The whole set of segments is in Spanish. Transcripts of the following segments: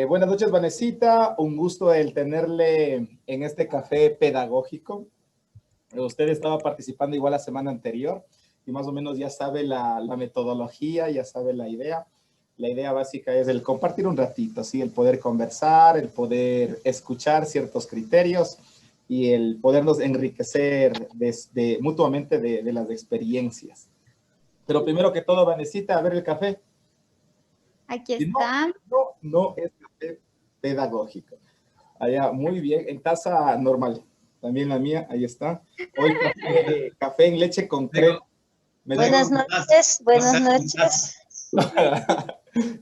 Buenas noches, Vanesita. Un gusto el tenerle en este café pedagógico. Usted estaba participando igual la semana anterior y más o menos ya sabe la metodología, ya sabe la idea. La idea básica es el compartir un ratito, ¿sí? El poder conversar, el poder escuchar ciertos criterios y el podernos enriquecer mutuamente de las experiencias. Pero primero que todo, Vanesita, a ver el café. Aquí Y está. no es café pedagógico. Allá, muy bien, en taza normal. También la mía, ahí está. Hoy café en leche con crema. Buenas noches, buenas noches.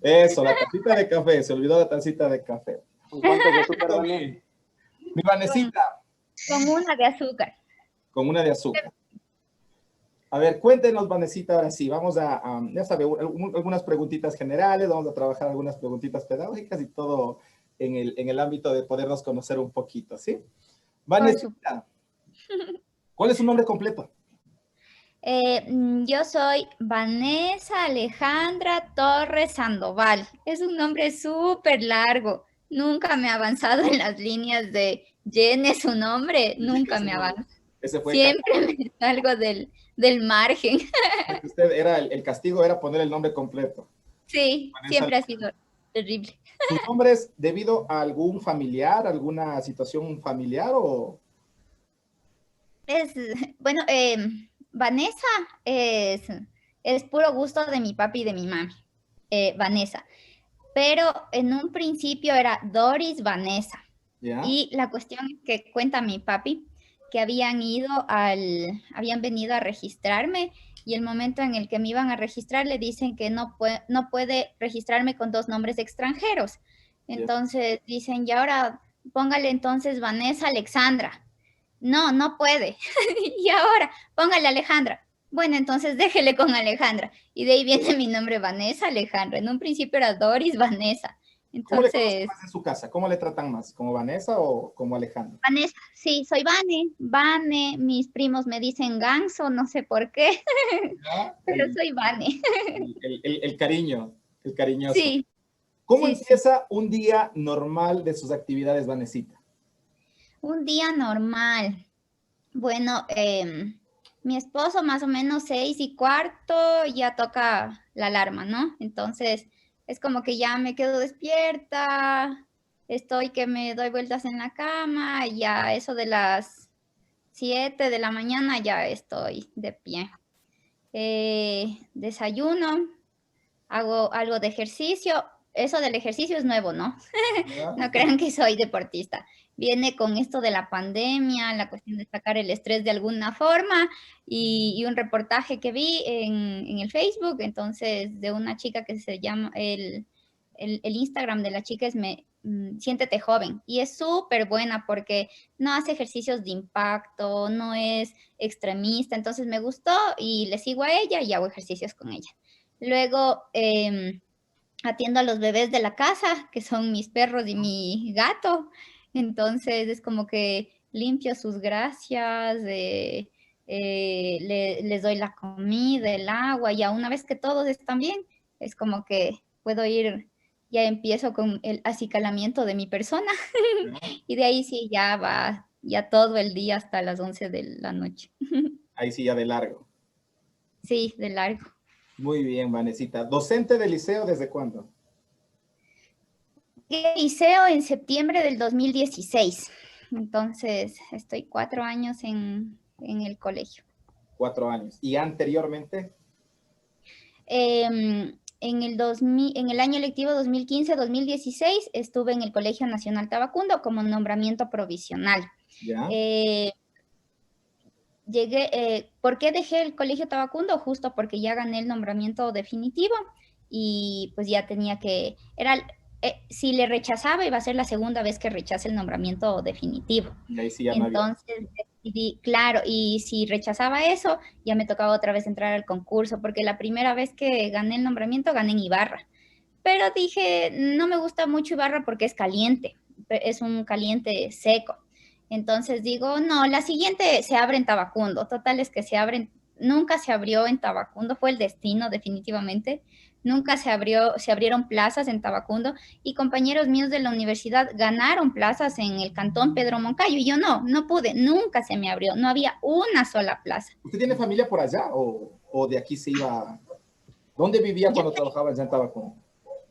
Eso, la tacita de café, se olvidó la tacita de café. ¿Cuántos de azúcar, Vané? Mi Vanesita. Con una de azúcar. Con una de azúcar. A ver, cuéntenos, Vanesita, ahora sí, vamos ya sabe, algunas preguntitas generales, vamos a trabajar algunas preguntitas pedagógicas y todo en el ámbito de podernos conocer un poquito, ¿sí? Vanesita, ¿cuál es su nombre completo? Yo soy Vanessa Alejandra Torres Sandoval. Es un nombre súper largo. Nunca me he avanzado en las líneas de llene su nombre. Nunca me avanzo. Ese fue Siempre me salgo del margen. Usted era el castigo era poner el nombre completo. Sí, Vanessa, siempre ha sido terrible. ¿sus nombres debido a algún familiar, alguna situación familiar o...? Bueno, Vanessa es puro gusto de mi papi y de mi mami. Vanessa. Pero en un principio era Doris Vanessa. ¿Ya? Y la cuestión es que cuenta mi papi que habían venido a registrarme y el momento en el que me iban a registrar le dicen que no puede registrarme con dos nombres extranjeros. Entonces dicen, y ahora póngale entonces Vanessa Alexandra. No, no puede. Y ahora póngale Alejandra. Bueno, entonces déjele con Alejandra. Y de ahí viene mi nombre, Vanessa Alejandra. En un principio era Doris Vanessa. ¿Cómo le conocen Entonces, más en su casa? ¿Cómo le tratan más? ¿Como Vanessa o como Alejandra? Vanessa, sí, soy Vane, mis primos me dicen Ganso, no sé por qué, pero soy Vane. El cariño, el cariñoso. Sí, ¿Cómo sí, sí. empieza un día normal de sus actividades, Vanesita? Un día normal. Bueno, mi esposo más o menos 6:15 ya toca la alarma, ¿no? Entonces es como que ya me quedo despierta, estoy que me doy vueltas en la cama, ya eso de las 7 de la mañana ya estoy de pie. Desayuno, hago algo de ejercicio. Eso del ejercicio es nuevo, ¿no? No crean que soy deportista. Viene con esto de la pandemia, la cuestión de sacar el estrés de alguna forma y un reportaje que vi en el Facebook, entonces, de una chica que se llama, el Instagram de la chica es Siéntete Joven y es súper buena porque no hace ejercicios de impacto, no es extremista, entonces me gustó y le sigo a ella y hago ejercicios con ella. Luego atiendo a los bebés de la casa, que son mis perros y mi gato. Entonces es como que limpio sus gracias, les doy la comida, el agua, y una vez que todos están bien, es como que puedo ir, ya empiezo con el acicalamiento de mi persona y de ahí sí ya va, ya todo el día hasta las 11 de la noche. Ahí sí, ya de largo. Sí, de largo. Muy bien, Vanesita. ¿Docente de liceo desde cuándo? Liceo en septiembre del 2016. Entonces, estoy 4 años en el colegio. 4 años. ¿Y anteriormente? En el año lectivo 2015-2016 estuve en el Colegio Nacional Tabacundo como nombramiento provisional. ¿Ya? ¿Por qué dejé el Colegio Tabacundo? Justo porque ya gané el nombramiento definitivo y pues ya tenía que, si le rechazaba iba a ser la segunda vez que rechace el nombramiento definitivo. Y ahí sí ya Entonces decidí, claro, y si rechazaba eso, ya me tocaba otra vez entrar al concurso, porque la primera vez que gané el nombramiento gané en Ibarra. Pero dije, no me gusta mucho Ibarra porque es caliente, es un caliente seco. Entonces digo, no, la siguiente se abre en Tabacundo. Total es que se abre nunca se abrió en Tabacundo, fue el destino definitivamente. Nunca se abrieron plazas en Tabacundo y compañeros míos de la universidad ganaron plazas en el cantón Pedro Moncayo y yo no pude, nunca se me abrió, no había una sola plaza. ¿Usted tiene familia por allá o de aquí se iba? ¿Dónde vivía cuando trabajaba allá en Tabacundo?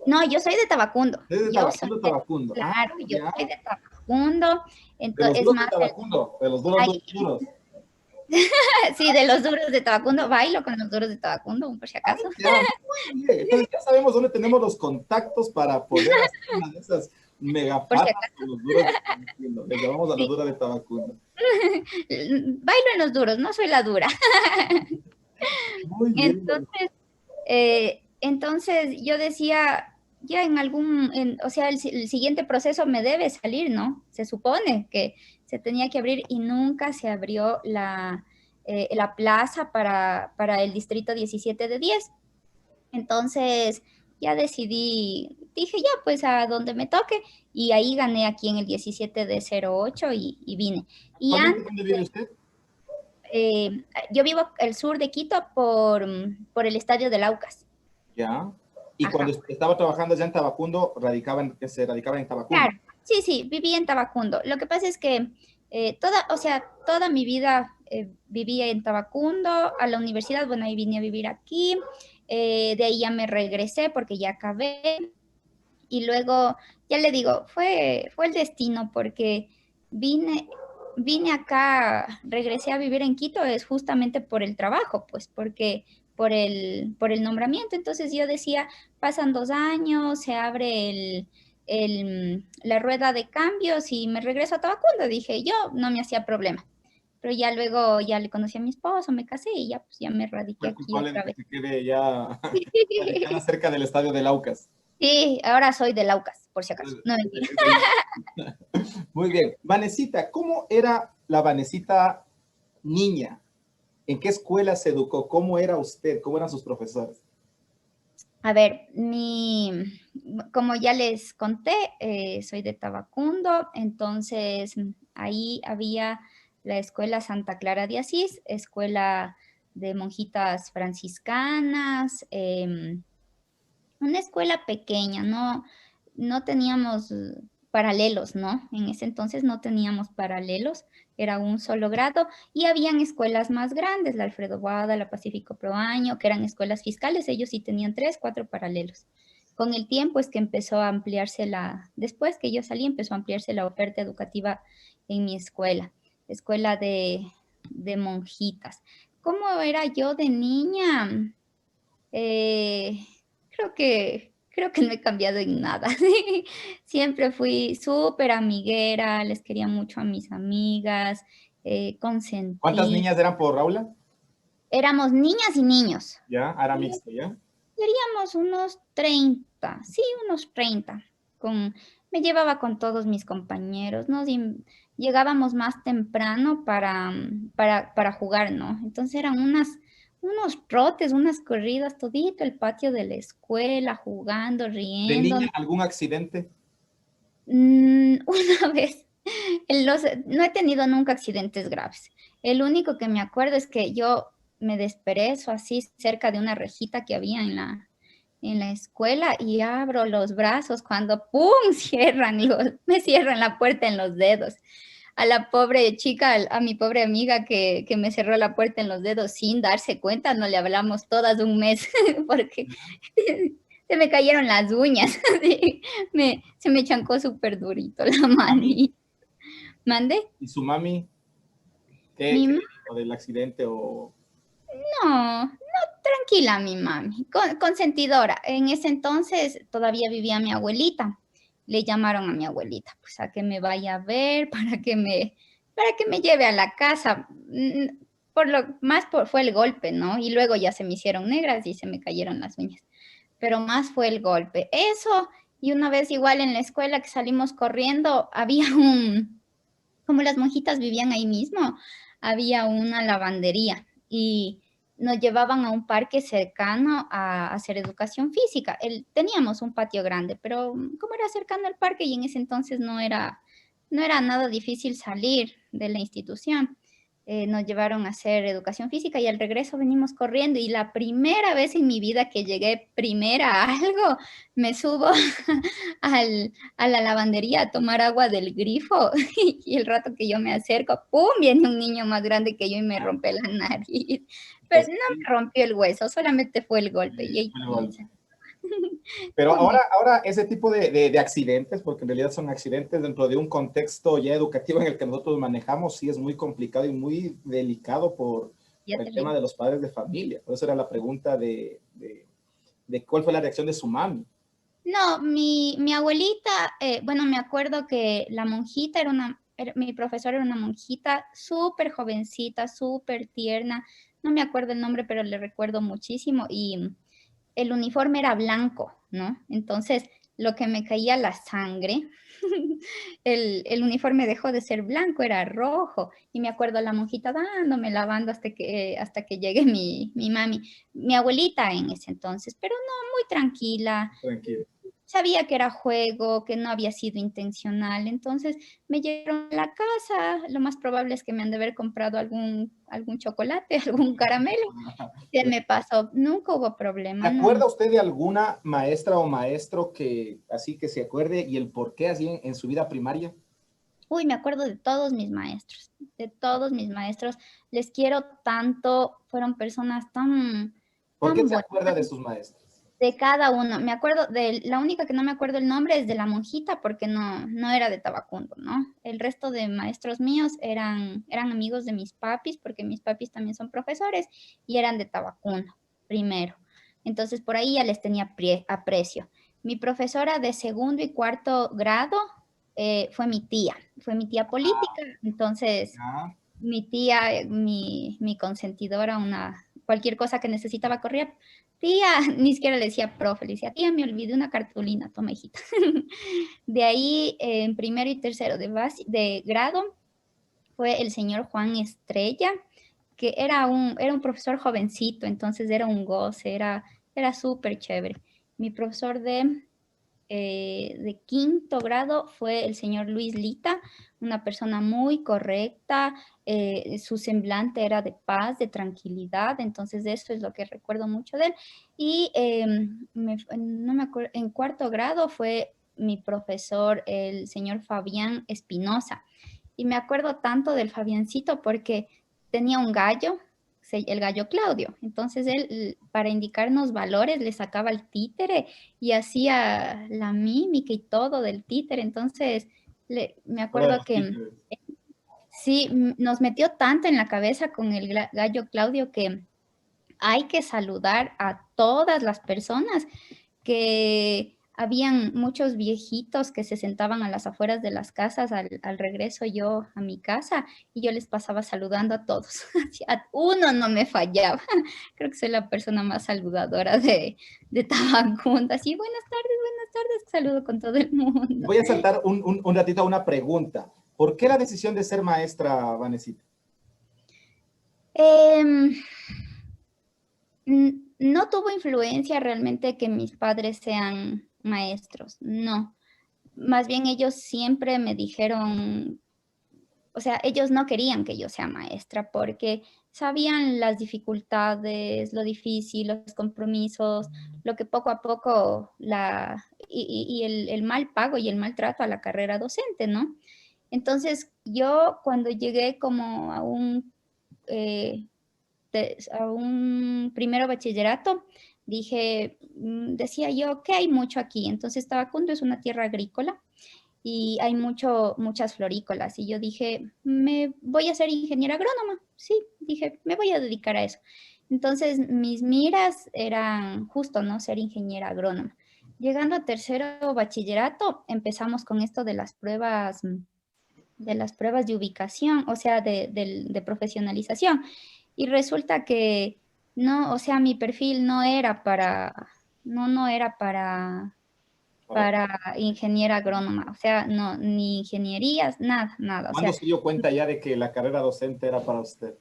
No, yo soy de Tabacundo. ¿Desde Tabacundo, Tabacundo? Claro, yo ya. soy de Tabacundo. Entonces, de los duros de Tabacundo, de los duros. Sí, de los duros de Tabacundo. Bailo con los duros de Tabacundo, por si acaso. Entonces ya sabemos dónde tenemos los contactos para poder hacer una de esas mega patas con los duros de Tabacundo. Le llamamos a la dura de Tabacundo. Bailo en los duros, no soy la dura. Muy bien. Entonces yo decía, ya o sea, el siguiente proceso me debe salir, ¿no? Se supone que se tenía que abrir y nunca se abrió la plaza para el distrito 17 de 10. Entonces ya decidí, dije ya, pues a donde me toque, y ahí gané aquí en el 17 de 08 y vine. Y ¿Dónde vive usted? Yo vivo al sur de Quito por el estadio de Laucas. Ya. Y Ajá. cuando estaba trabajando allá en Tabacundo, se radicaba en Tabacundo. Claro, sí, viví en Tabacundo. Lo que pasa es que toda mi vida viví en Tabacundo, a la universidad, bueno, ahí vine a vivir aquí, de ahí ya me regresé porque ya acabé, y luego, ya le digo, fue el destino porque vine acá, regresé a vivir en Quito, es justamente por el trabajo, pues porque por el nombramiento. Entonces yo decía, pasan 2 años, se abre la rueda de cambios y me regreso a Tabacundo. Dije, yo no me hacía problema. Pero ya luego ya le conocí a mi esposo, me casé y ya, pues, ya me radiqué aquí otra vez. Que quede ya radicada cerca del estadio de Laucas. Sí, ahora soy de Laucas, por si acaso. No, mentira. Muy bien. Vanesita, ¿cómo era la Vanesita niña? ¿En qué escuela se educó? ¿Cómo era usted? ¿Cómo eran sus profesores? A ver, como ya les conté, soy de Tabacundo, entonces ahí había la escuela Santa Clara de Asís, escuela de monjitas franciscanas, una escuela pequeña, no teníamos paralelos, ¿no? En ese entonces no teníamos paralelos, era un solo grado, y habían escuelas más grandes, la Alfredo Boada, la Pacífico Proaño, que eran escuelas fiscales, ellos sí tenían 3, 4 paralelos. Con el tiempo es que empezó a ampliarse después que yo salí, empezó a ampliarse la oferta educativa en mi escuela de monjitas. ¿Cómo era yo de niña? Creo que no he cambiado en nada. Siempre fui súper amiguera, les quería mucho a mis amigas, consentí. ¿Cuántas niñas eran por aula? Éramos niñas y niños. Ya, era mixto, ¿ya? Seríamos unos 30, sí, unos 30. Me llevaba con todos mis compañeros, llegábamos más temprano para jugar, ¿no? Entonces eran unos trotes, unas corridas, todito el patio de la escuela, jugando, riendo. ¿De niña algún accidente? Una vez, no he tenido nunca accidentes graves. El único que me acuerdo es que yo me desperezo así cerca de una rejita que había en la escuela y abro los brazos cuando ¡pum! Me cierran la puerta en los dedos. A la pobre chica, a mi pobre amiga que me cerró la puerta en los dedos sin darse cuenta, no le hablamos todas un mes porque se me cayeron las uñas, se me chancó súper durito la manita. ¿Mande? ¿Y su mami? ¿Qué dijo del accidente o...? No, tranquila mi mami, consentidora. En ese entonces todavía vivía mi abuelita. Le llamaron a mi abuelita, pues a que me vaya a ver, para que me lleve a la casa. Fue el golpe, ¿no? Y luego ya se me hicieron negras y se me cayeron las uñas. Pero más fue el golpe. Eso, y una vez igual en la escuela que salimos corriendo, había como las monjitas vivían ahí mismo, había una lavandería y nos llevaban a un parque cercano a hacer educación física. Teníamos un patio grande, pero como era cercano al parque y en ese entonces no era nada difícil salir de la institución. nos llevaron a hacer educación física y al regreso venimos corriendo y la primera vez en mi vida que llegué primera a algo, me subo a la lavandería a tomar agua del grifo y el rato que yo me acerco, ¡pum! Viene un niño más grande que yo y me rompe la nariz. Pero Pues, no me rompió el hueso, solamente fue el golpe. Y ahí pero ahora ese tipo de accidentes, porque en realidad son accidentes dentro de un contexto ya educativo en el que nosotros manejamos, sí es muy complicado y muy delicado por el tema de los padres de familia. Por eso era la pregunta de cuál fue la reacción de su mami. No, mi abuelita, bueno, me acuerdo que la monjita mi profesora era una monjita súper jovencita, súper tierna. No me acuerdo el nombre, pero le recuerdo muchísimo. Y el uniforme era blanco, ¿no? Entonces, lo que me caía la sangre, el uniforme dejó de ser blanco, era rojo. Y me acuerdo la monjita dándome, lavando hasta que llegue mi mami, mi abuelita en ese entonces, pero no, muy tranquila. Tranquilo. Sabía que era juego, que no había sido intencional, entonces me llevaron a la casa. Lo más probable es que me han de haber comprado algún chocolate, algún caramelo. Se me pasó, nunca hubo problema. ¿Se acuerda usted de alguna maestra o maestro que así que se acuerde y el por qué así en su vida primaria? Uy, me acuerdo de todos mis maestros, de todos mis maestros. Les quiero tanto, fueron personas tan ¿Por qué se buenas. acuerda de sus maestros? De cada uno. Me acuerdo la única que no me acuerdo el nombre es de la monjita porque no era de Tabacundo, ¿no? El resto de maestros míos eran amigos de mis papis porque mis papis también son profesores y eran de Tabacundo, primero. Entonces por ahí ya les tenía aprecio. Mi profesora de segundo y cuarto grado fue mi tía política. Entonces mi tía, mi consentidora, cualquier cosa que necesitaba corría. Tía, ni siquiera le decía profe, le decía, tía, me olvidé una cartulina, toma hijita. De ahí, en primero y tercero de grado, fue el señor Juan Estrella, que era un profesor jovencito, entonces era un goce, era súper chévere. Mi profesor de quinto grado fue el señor Luis Lita, una persona muy correcta, su semblante era de paz, de tranquilidad, entonces eso es lo que recuerdo mucho de él. Y no me acuerdo, en cuarto grado fue mi profesor, el señor Fabián Espinosa. Y me acuerdo tanto del Fabiancito porque tenía un gallo, el gallo Claudio. Entonces él, para indicarnos valores, le sacaba el títere y hacía la mímica y todo del títere. Entonces me acuerdo que sí, nos metió tanto en la cabeza con el gallo Claudio que hay que saludar a todas las personas, que habían muchos viejitos que se sentaban a las afueras de las casas al regreso yo a mi casa y yo les pasaba saludando a todos. A uno no me fallaba. Creo que soy la persona más saludadora de Tabacunda. Así, buenas tardes, saludo con todo el mundo. Voy a saltar un ratito a una pregunta. ¿Por qué la decisión de ser maestra, Vanesita? No tuvo influencia realmente que mis padres sean maestros, no. Más bien ellos siempre me dijeron, o sea, ellos no querían que yo sea maestra porque sabían las dificultades, lo difícil, los compromisos, lo que poco a poco y el mal pago y el maltrato a la carrera docente, ¿no? Entonces yo cuando llegué como a un primero bachillerato, decía yo que hay mucho aquí. Entonces Tabacundo es una tierra agrícola y hay muchas florícolas. Y yo dije, me voy a ser ingeniera agrónoma. Sí, dije, me voy a dedicar a eso. Entonces mis miras eran justo, ¿no? Ser ingeniera agrónoma. Llegando a tercero bachillerato, empezamos con esto de las pruebas de ubicación, o sea, de profesionalización. Y resulta que no, o sea, mi perfil no era no era para ingeniera agrónoma, o sea, no, ni ingenierías, nada. ¿Cuándo se dio cuenta ya de que la carrera docente era para usted?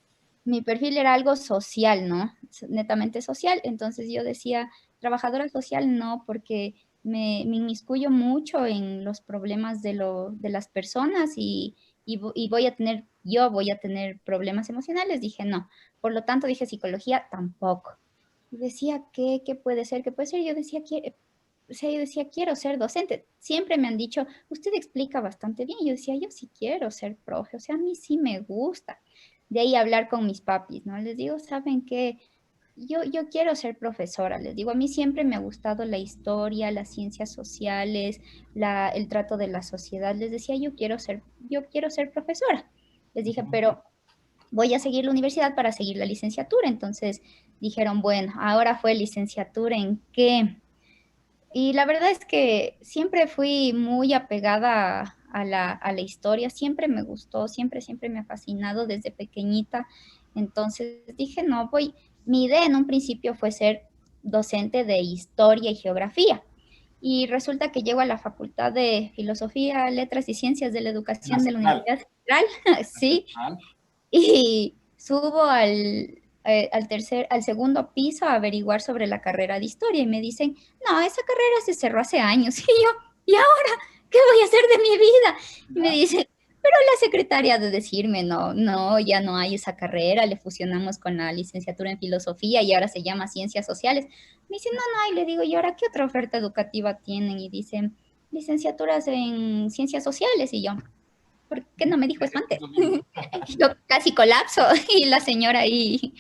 Mi perfil era algo social, ¿no? Netamente social. Entonces yo decía, trabajadora social no, porque me inmiscuyo mucho en los problemas de las personas y y yo voy a tener problemas emocionales. Dije, no. Por lo tanto, dije, psicología tampoco. Y decía, ¿qué puede ser? ¿Qué puede ser? Yo decía, o sea, yo decía, quiero ser docente. Siempre me han dicho, usted explica bastante bien. Yo decía, yo sí quiero ser profe, o sea, a mí sí me gusta. De ahí hablar con mis papis, ¿no? Les digo, ¿saben qué? Yo quiero ser profesora, les digo, a mí siempre me ha gustado la historia, las ciencias sociales, el trato de la sociedad. Les decía, yo quiero ser profesora. Les dije, pero voy a seguir la universidad para seguir la licenciatura. Entonces dijeron, bueno, ahora fue licenciatura en qué. Y la verdad es que siempre fui muy apegada a la historia, siempre me gustó, siempre me ha fascinado desde pequeñita. Entonces dije, no, mi idea en un principio fue ser docente de historia y geografía. Y resulta que llego a la Facultad de Filosofía, Letras y Ciencias de la Educación de la Nacional. Universidad Central, sí, Nacional. y subo al segundo piso a averiguar sobre la carrera de historia y me dicen, no, esa carrera se cerró hace años. Y yo, ¿y ahora qué voy a hacer de mi vida? Y me dicen, pero la secretaria de decirme, no, ya no hay esa carrera, le fusionamos con la licenciatura en filosofía y ahora se llama ciencias sociales. Me dicen, no, y le digo, ¿y ahora qué otra oferta educativa tienen? Y dicen, licenciaturas en ciencias sociales. Y yo, ¿por qué no me dijo eso antes? Yo casi colapso y la señora ahí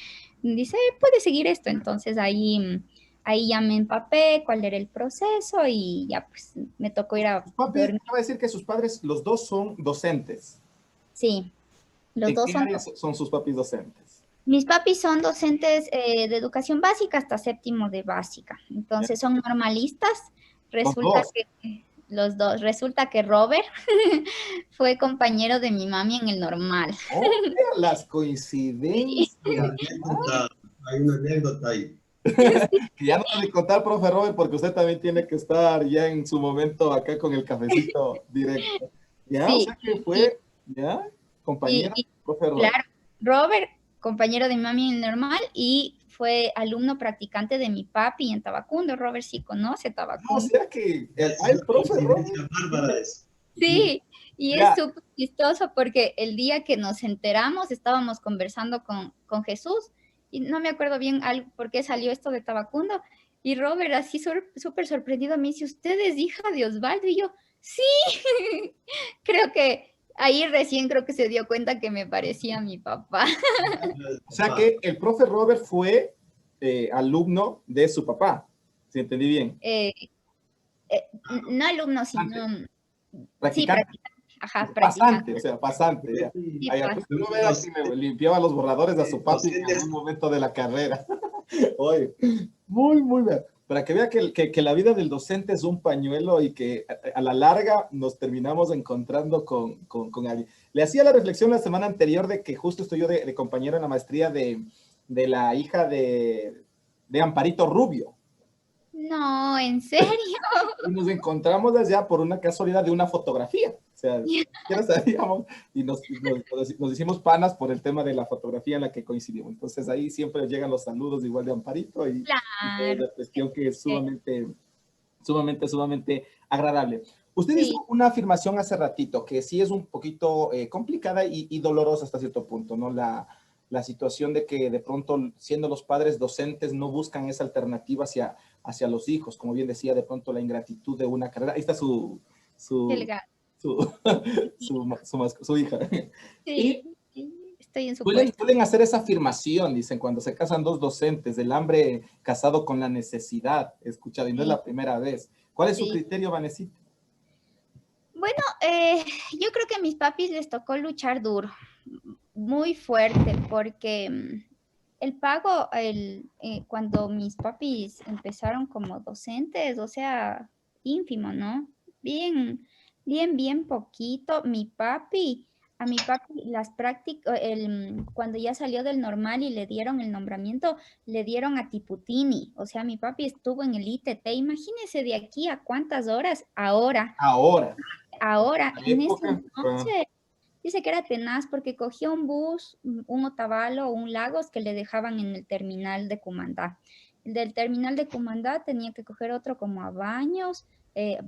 dice, puede seguir esto. Entonces ahí ya me empapé cuál era el proceso y ya pues me tocó ir a Sus papis, dormir. acaba de decir que sus padres, los dos son docentes. Sí, los ¿En dos qué son. áreas son sus papis docentes? Mis papis son docentes de educación básica hasta séptimo de básica. ¿Ya? Entonces son normalistas. Los Resulta dos. que los dos, resulta que Robert fue compañero de mi mami en el normal. Oh, vea las coincidencias. Hay una anécdota ahí. Que ya no le contar, profe Robert, porque usted también tiene que estar ya en su momento acá con el cafecito directo. ¿Ya? O Sí, sea que fue, ¿ya? Compañera, profe Robert. claro, Robert, compañero de mi mami en el normal y fue alumno practicante de mi papi en Tabacundo. Robert sí conoce No, o Tabacundo. sea que Es el una profe Robert. coincidencia bárbara eso. Sí, y es Ya, súper chistoso porque el día que nos enteramos estábamos conversando con Jesús y no me acuerdo bien por qué salió esto de Tabacundo y Robert así súper sorprendido me dice, ¿usted es hija de Osvaldo? Y yo, sí, creo que ahí recién creo que se dio cuenta que me parecía a mi papá. o sea que el profe Robert fue alumno de su papá, si entendí bien. Eh, no alumno, sino, sí, Practicante. practicante, ajá, Pasante, o practicante. sea, pasante. Ya. Sí, Allá, pues, no vea que le limpiaba los borradores a su papi en Docentes, algún momento de la carrera. Oye, muy bien. Para que vea que la vida del docente es un pañuelo y que a la larga nos terminamos encontrando con alguien. Le hacía la reflexión la semana anterior de que justo estoy yo de compañero en la maestría de la hija de Amparito Rubio. No, ¿en serio? Y nos encontramos allá por una casualidad de una fotografía. O sea, ya sabíamos y nos hicimos panas por el tema de la fotografía en la que coincidimos. Entonces ahí siempre llegan los saludos igual de Amparito y toda Claro. la cuestión que es sumamente agradable. Usted Sí, hizo una afirmación hace ratito que sí es un poquito complicada y dolorosa hasta cierto punto, ¿no? La situación de que de pronto, siendo los padres docentes, no buscan esa alternativa hacia los hijos, como bien decía, de pronto la ingratitud de una carrera. Ahí está su, qué su, legal. su, su hija. Y Sí, sí, estoy en su suelen, puesto. suelen hacer esa afirmación, dicen, cuando se casan dos docentes, del hambre casado con la necesidad, he escuchado, y no es Sí, la primera vez. ¿Cuál es su sí. criterio, Vanesita? Bueno, yo creo que a mis papis les tocó luchar duro, muy fuerte, porque el pago, cuando mis papis empezaron como docentes, o sea, ínfimo, ¿no? Bien, bien poquito. A mi papi las prácticas, cuando ya salió del normal y le dieron el nombramiento, le dieron a Tiputini, o sea, mi papi estuvo en el ITT, imagínese de aquí a cuántas horas, Ahora, ahora, la en ese época, entonces. Dice que era tenaz porque cogía un bus, un Otavalo o un Lagos que le dejaban en el terminal de Cumandá. El del terminal de Cumandá tenía que coger otro como a Baños, el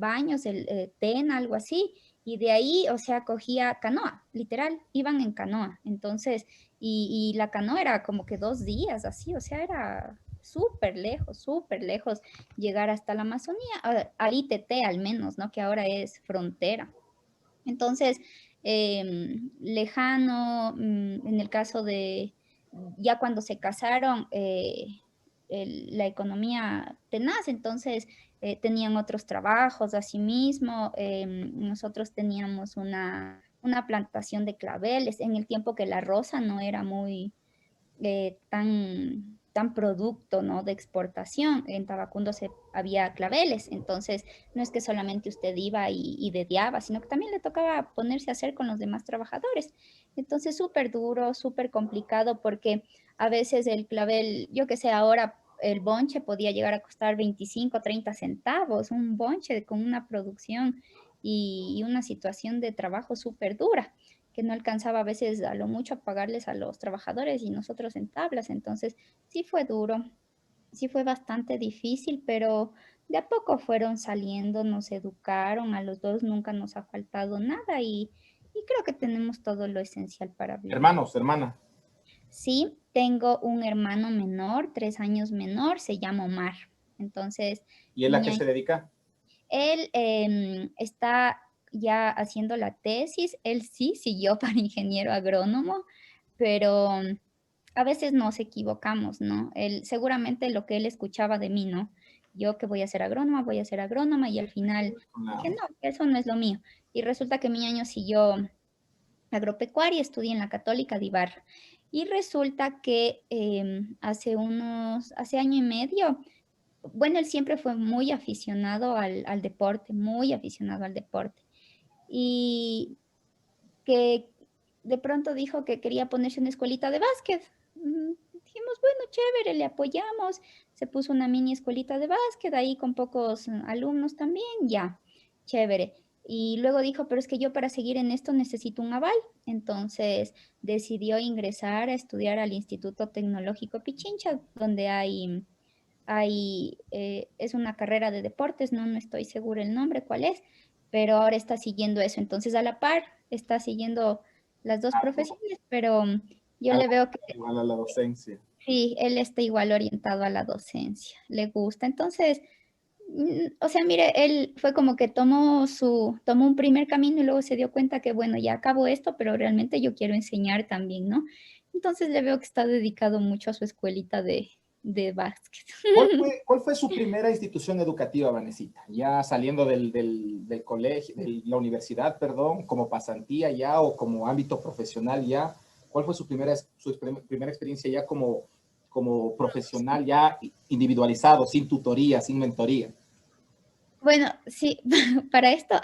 Tena, algo así, Y de ahí, o sea, cogía canoa, literal, iban en canoa. Entonces, y la canoa era como que 2 días así, o sea, era súper lejos llegar hasta la Amazonía, a Itete al menos, ¿no? Que ahora es frontera. Entonces, lejano, en el caso de, ya cuando se casaron, la economía tenaz, entonces tenían otros trabajos, asimismo, nosotros teníamos una plantación de claveles en el tiempo que la rosa no era muy tan producto, ¿no? De exportación. En Tabacundo había claveles, entonces no es que solamente usted iba y dediaba, sino que también le tocaba ponerse a hacer con los demás trabajadores. Entonces súper duro, súper complicado porque a veces el clavel, yo que sé, ahora el bonche podía llegar a costar 25, 30 centavos, un bonche con una producción y una situación de trabajo súper dura que no alcanzaba a veces a lo mucho a pagarles a los trabajadores y nosotros en tablas. Entonces, sí fue duro, sí fue bastante difícil, pero de a poco fueron saliendo, nos educaron, a los dos nunca nos ha faltado nada y creo que tenemos todo lo esencial para vivir. Hermanos, hermana. Sí, tengo un hermano menor, 3 años menor, se llama Omar. Entonces, ¿Y él a qué se dedica? él está ya haciendo la tesis, él sí siguió para ingeniero agrónomo, pero a veces nos equivocamos, ¿no? Él, seguramente lo que él escuchaba de mí, ¿no? Yo que voy a ser agrónoma y al final dije, no, eso no es lo mío. Y resulta que mi año siguió agropecuaria, estudié en la Católica de Ibarra. Y resulta que hace año y medio, bueno, él siempre fue muy aficionado al deporte, muy aficionado al deporte. Y que de pronto dijo que quería ponerse una escuelita de básquet. Dijimos, bueno, chévere, le apoyamos. Se puso una mini escuelita de básquet ahí con pocos alumnos también, ya, chévere. Y luego dijo, pero es que yo para seguir en esto necesito un aval. Entonces decidió ingresar a estudiar al Instituto Tecnológico Pichincha, donde es una carrera de deportes, no estoy segura el nombre, cuál es, pero ahora está siguiendo eso. Entonces, a la par, está siguiendo las dos profesiones, pero yo le veo que Igual a la docencia. sí, él está igual orientado a la docencia, le gusta. Entonces, o sea, mire, él fue como que tomó un primer camino y luego se dio cuenta que, bueno, ya acabo esto, pero realmente yo quiero enseñar también, ¿no? Entonces le veo que está dedicado mucho a su escuelita de básquet. ¿Cuál fue su primera institución educativa, Vanesita? Ya saliendo del colegio, de la universidad, perdón, como pasantía ya o como ámbito profesional ya. ¿Cuál fue su primera experiencia ya como profesional ya individualizado, sin tutoría, sin mentoría? Bueno, sí, para esto,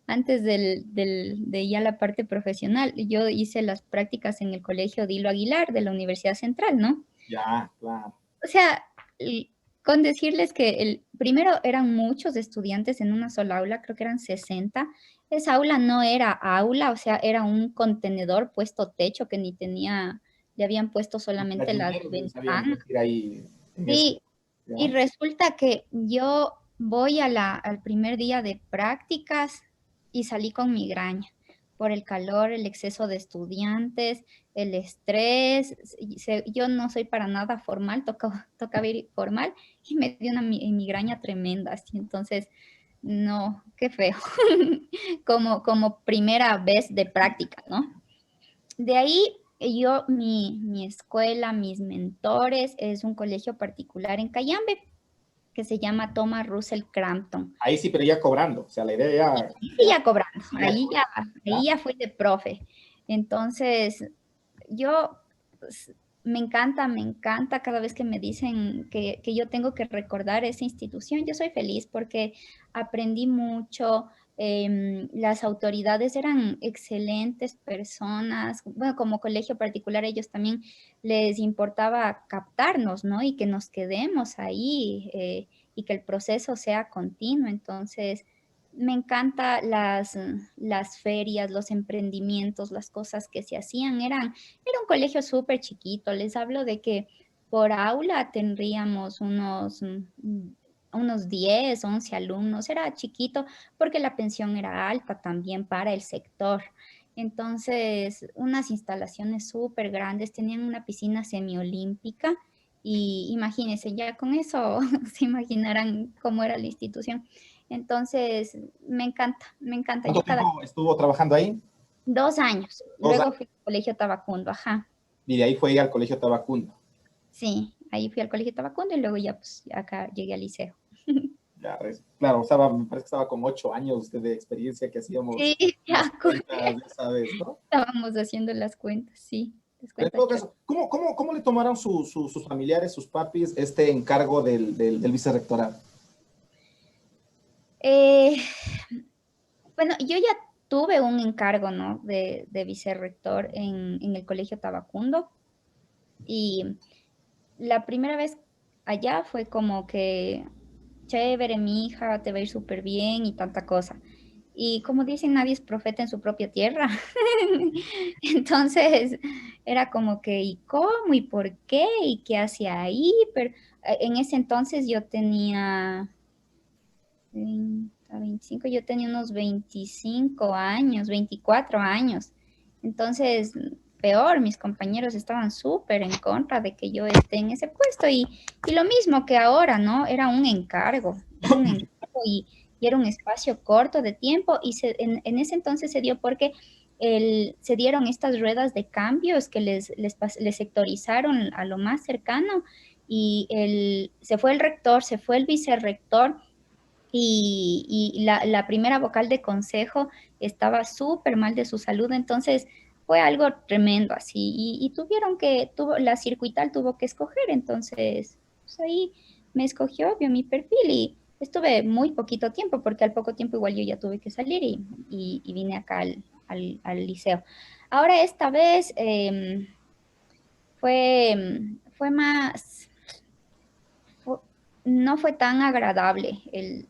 de ya la parte profesional, yo hice las prácticas en el colegio Dilo Aguilar de la Universidad Central, ¿no? Ya, claro. O sea, con decirles que primero eran muchos estudiantes en una sola aula, creo que eran 60. Esa aula no era aula, o sea, era un contenedor puesto techo que ni tenía, le habían puesto solamente las Sabían ventanas. decir ahí en ese, Sí, y ¿ya? resulta que yo voy al primer día de prácticas y salí con migraña por el calor, el exceso de estudiantes, el estrés. Yo no soy para nada formal, toca ir formal y me dio una migraña tremenda. Así, entonces, no, qué feo. Como primera vez de práctica, ¿no? De ahí mi escuela, mis mentores, es un colegio particular en Cayambe que se llama Thomas Russell Crampton. Ahí sí, pero ya cobrando. O sea, la idea ya... Y ya cobrando, Ya, ahí ya fui de profe. Entonces, yo pues, me encanta cada vez que me dicen que yo tengo que recordar esa institución. Yo soy feliz porque aprendí mucho. Las autoridades eran excelentes personas. Bueno, como colegio particular, ellos también les importaba captarnos, ¿no? Y que nos quedemos ahí y que el proceso sea continuo. Entonces, me encanta las ferias, los emprendimientos, las cosas que se hacían. Era un colegio súper chiquito. Les hablo de que por aula tendríamos unos unos 10, 11 alumnos, era chiquito porque la pensión era alta también para el sector. Entonces, unas instalaciones súper grandes, tenían una piscina semiolímpica y imagínense, ya con eso se imaginarán cómo era la institución. Entonces, me encanta, me encanta. ¿Cuánto tiempo estuvo trabajando ahí? 2 años. 2 años. Luego fui al colegio Tabacundo, ajá. Y de ahí fue al colegio Tabacundo. Sí, ahí fui al colegio Tabacundo y luego ya pues acá llegué al liceo. Ya, claro, me parece que estaba con 8 años usted de experiencia que hacíamos Sí, las ya cuentas, ya sabes, ¿no? estábamos haciendo las cuentas, sí, las Pero en cuentas. todo caso, ¿cómo le tomaron sus familiares, sus papis, este encargo del vicerrectorado? Eh, bueno, yo ya tuve un encargo, ¿no? De vicerrector en el colegio Tabacundo y la primera vez allá fue como que, chévere, mi hija, te va a ir súper bien y tanta cosa. Y como dicen, nadie es profeta en su propia tierra. Entonces era como que, ¿y cómo? ¿Y por qué? ¿Y qué hacía ahí? Pero en ese entonces yo tenía 25, yo tenía unos 25 años, 24 años. Entonces, peor, mis compañeros estaban súper en contra de que yo esté en ese puesto y lo mismo que ahora, ¿no? Era un encargo y era un espacio corto de tiempo y en ese entonces se dio porque se dieron estas ruedas de cambios que les sectorizaron a lo más cercano y se fue el rector, se fue el vicerrector y la primera vocal de consejo estaba súper mal de su salud, entonces fue algo tremendo así, y la circuital tuvo que escoger, entonces pues ahí me escogió, vio mi perfil y estuve muy poquito tiempo, porque al poco tiempo igual yo ya tuve que salir y vine acá al liceo. Ahora esta vez fue más fu- no fue tan agradable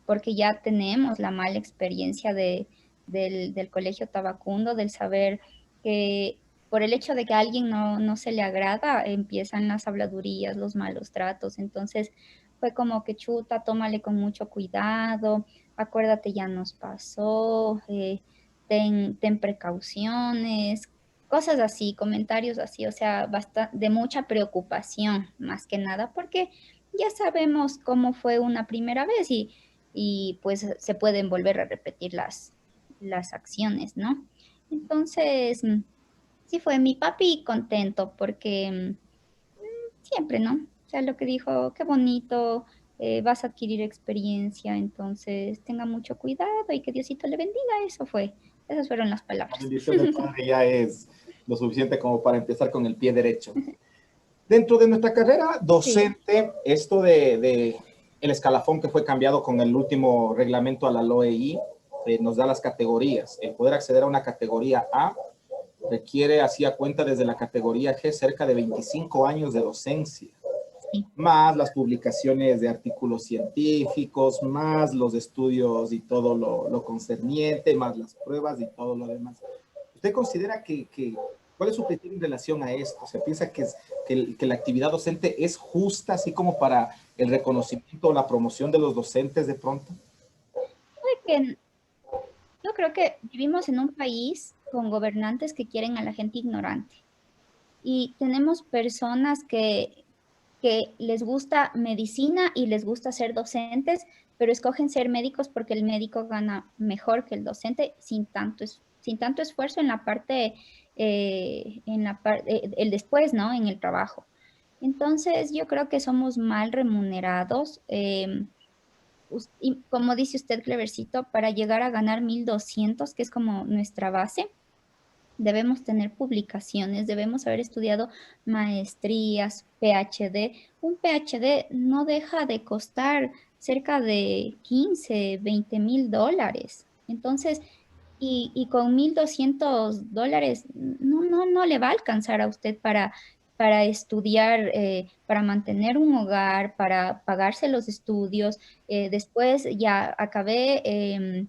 porque ya tenemos la mala experiencia del colegio Tabacundo, del saber que por el hecho de que a alguien no se le agrada, empiezan las habladurías, los malos tratos. Entonces fue como que chuta, tómale con mucho cuidado, acuérdate, ya nos pasó, ten precauciones, cosas así, comentarios así, o sea, de mucha preocupación, más que nada, porque ya sabemos cómo fue una primera vez y pues se pueden volver a repetir las acciones, ¿no? Entonces, sí fue mi papi contento porque siempre, ¿no? O sea, lo que dijo, qué bonito, vas a adquirir experiencia, entonces tenga mucho cuidado y que Diosito le bendiga, esas fueron las La palabras. bendición del Padre ya es lo suficiente como para empezar con el pie derecho. Dentro de nuestra carrera Sí, docente, esto de el escalafón que fue cambiado con el último reglamento a la LOEI, nos da las categorías. El poder acceder a una categoría A requiere, hacía cuenta desde la categoría G, cerca de 25 años de docencia, sí. más las publicaciones de artículos científicos, más los estudios y todo lo concerniente, más las pruebas y todo lo demás. ¿Usted considera cuál es su criterio en relación a esto? ¿Se piensa que la actividad docente es justa, así como para el reconocimiento o la promoción de los docentes de pronto? Que yo creo que vivimos en un país con gobernantes que quieren a la gente ignorante. Y tenemos personas que les gusta medicina y les gusta ser docentes, pero escogen ser médicos porque el médico gana mejor que el docente sin tanto esfuerzo en la parte, el después, ¿no? En el trabajo. Entonces, yo creo que somos mal remunerados. Y como dice usted, Clevercito, para llegar a ganar 1.200, que es como nuestra base, debemos tener publicaciones, debemos haber estudiado maestrías, PhD. Un PhD no deja de costar cerca de 15, 20 mil dólares. Entonces, y con 1.200 dólares, no le va a alcanzar a usted para estudiar, para mantener un hogar, para pagarse los estudios. Después ya acabé.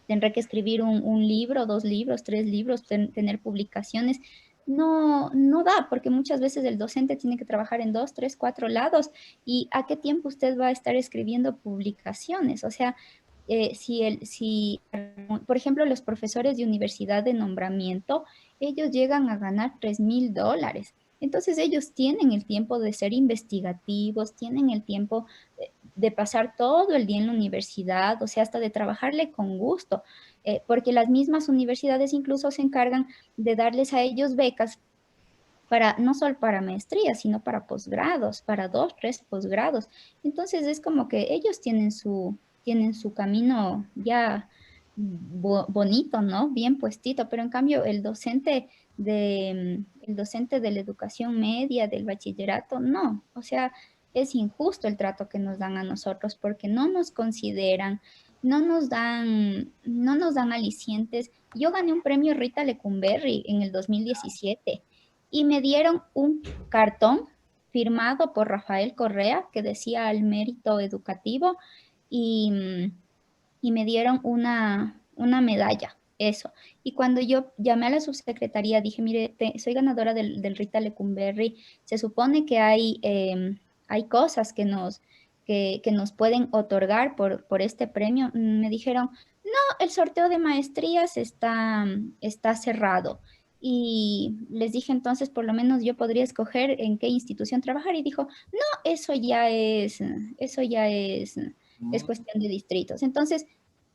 Tendré que escribir un libro, 2 libros, 3 libros, tener publicaciones. no da, porque muchas veces el docente tiene que trabajar en 2, 3, 4 lados. ¿Y a qué tiempo usted va a estar escribiendo publicaciones? O sea, por ejemplo, los profesores de universidad de nombramiento, ellos llegan a ganar $3,000. Entonces ellos tienen el tiempo de ser investigativos, tienen el tiempo de pasar todo el día en la universidad, o sea, hasta de trabajarle con gusto, porque las mismas universidades incluso se encargan de darles a ellos becas para, no solo para maestrías, sino para posgrados, para 2, 3 posgrados. Entonces es como que ellos tienen su camino ya bonito, ¿no? Bien puestito, pero en cambio el docente de la educación media, del bachillerato, no. O sea, es injusto el trato que nos dan a nosotros porque no nos consideran, no nos dan alicientes. Yo gané un premio Rita Lecumberri en el 2017 y me dieron un cartón firmado por Rafael Correa que decía al mérito educativo y, y me dieron una medalla, eso. Y cuando yo llamé a la subsecretaría, dije, mire, soy ganadora del Rita Lecumberri, se supone que hay cosas que nos pueden otorgar por este premio. Me dijeron, no, el sorteo de maestrías está cerrado. Y les dije entonces, por lo menos yo podría escoger en qué institución trabajar. Y dijo, no, eso ya es cuestión de distritos. Entonces,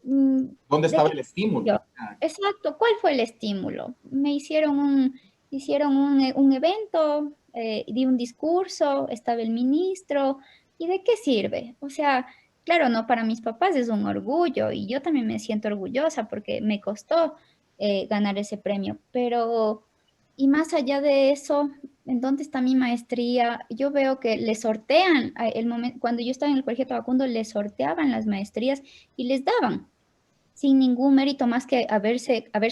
¿Dónde ¿de estaba qué el estímulo? yo? Exacto, ¿cuál fue el estímulo? Me hicieron un evento, di un discurso, estaba el ministro, ¿y de qué sirve? O sea, claro, no, para mis papás es un orgullo y yo también me siento orgullosa porque me costó ganar ese premio, pero, y más allá de eso, ¿en dónde está mi maestría? Yo veo que le sortean, cuando yo estaba en el Colegio Tabacundo, le sorteaban las maestrías y les daban sin ningún mérito más que haber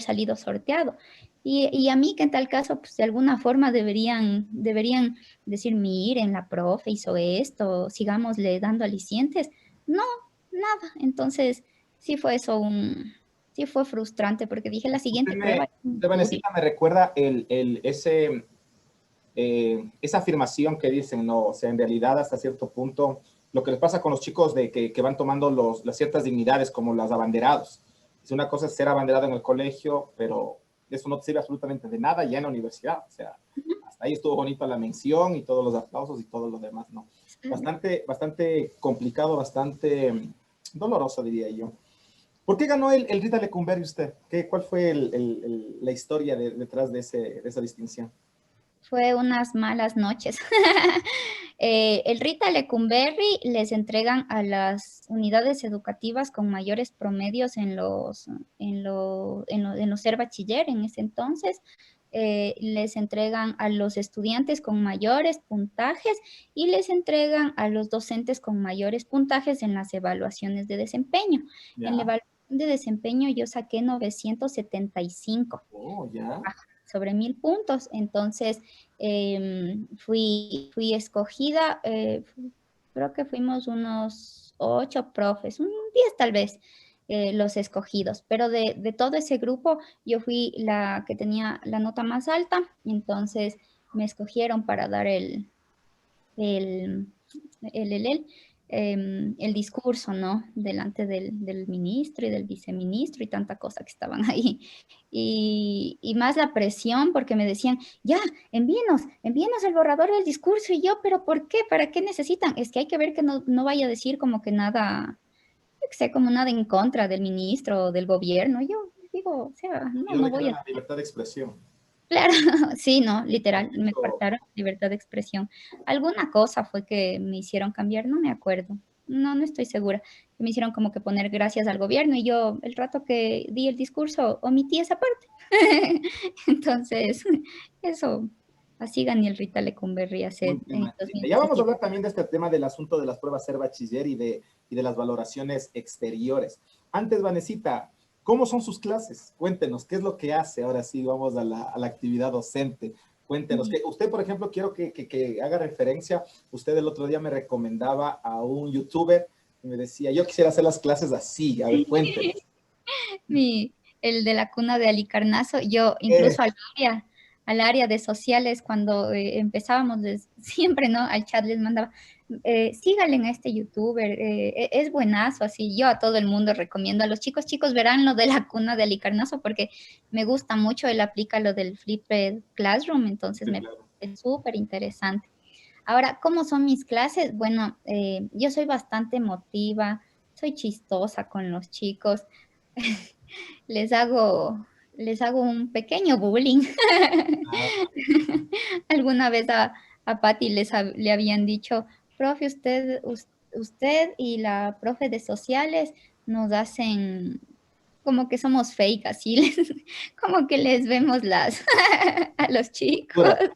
salido sorteado. Y a mí que en tal caso, pues de alguna forma deberían decir, miren, la profe hizo esto, sigámosle dando alicientes. No, nada. Entonces, sí fue sí fue frustrante porque dije la siguiente prueba. Usted, Vanesita, me recuerda esa afirmación que dicen, no, o sea, en realidad hasta cierto punto, lo que les pasa con los chicos de que van tomando las ciertas dignidades como los abanderados. Es una cosa ser abanderado en el colegio, pero eso no te sirve absolutamente de nada ya en la universidad. O sea, hasta ahí estuvo bonita la mención y todos los aplausos y todo lo demás, ¿no? Bastante complicado, bastante doloroso, diría yo. ¿Por qué ganó el Rita Lecumberri usted? ¿Cuál fue la historia detrás de esa distinción? Fue unas malas noches. El Rita Lecumberri les entregan a las unidades educativas con mayores promedios en los ser bachiller en ese entonces. Les entregan a los estudiantes con mayores puntajes y les entregan a los docentes con mayores puntajes en las evaluaciones de desempeño. Ya. En la evaluación de desempeño yo saqué 975. Oh, ya. Sobre 1,000 puntos. Entonces, fui escogida, creo que fuimos unos 8 profes, 10 tal vez, los escogidos, pero de todo ese grupo yo fui la que tenía la nota más alta, entonces me escogieron para dar el, el discurso, ¿no? Delante del ministro y del viceministro y tanta cosa que estaban ahí. Y más la presión porque me decían, ya, envíenos el borrador del discurso. Y yo, ¿pero por qué? ¿Para qué necesitan? Es que hay que ver que no vaya a decir como que nada, yo qué sé, como nada en contra del ministro o del gobierno. Yo digo, o sea, no voy a... La libertad de expresión. Claro, sí, no, literal, me faltaron libertad de expresión. Alguna cosa fue que me hicieron cambiar, no me acuerdo. No estoy segura. Me hicieron como que poner gracias al gobierno y yo el rato que di el discurso omití esa parte. Entonces, eso, así gané el Rita Lecumberri hace en Ya vamos a 2017. hablar también de este tema del asunto de las pruebas ser bachiller y de las valoraciones exteriores. Antes, Vanesita, ¿cómo son sus clases? Cuéntenos, ¿qué es lo que hace? Ahora sí, vamos a la actividad docente. Cuéntenos. Usted, por ejemplo, quiero que haga referencia. Usted el otro día me recomendaba a un youtuber y me decía, yo quisiera hacer las clases así. A ver, cuéntenos. El de la cuna de Alicarnazo, yo incluso al área de sociales cuando empezábamos, siempre, ¿no? Al chat les mandaba, síganle a este youtuber, es buenazo, así. Yo a todo el mundo recomiendo, a los chicos verán lo de la cuna de Alicarnaso porque me gusta mucho, él aplica lo del Flipped Classroom, entonces Sí, me claro. parece súper interesante. Ahora, ¿cómo son mis clases? Bueno, yo soy bastante emotiva, soy chistosa con los chicos, les hago, les hago un pequeño bullying. Ah, Alguna vez a Patty le habían dicho, profe, usted y la profe de sociales nos hacen como que somos fake, así, como que les vemos las a los chicos. pura, ¿no?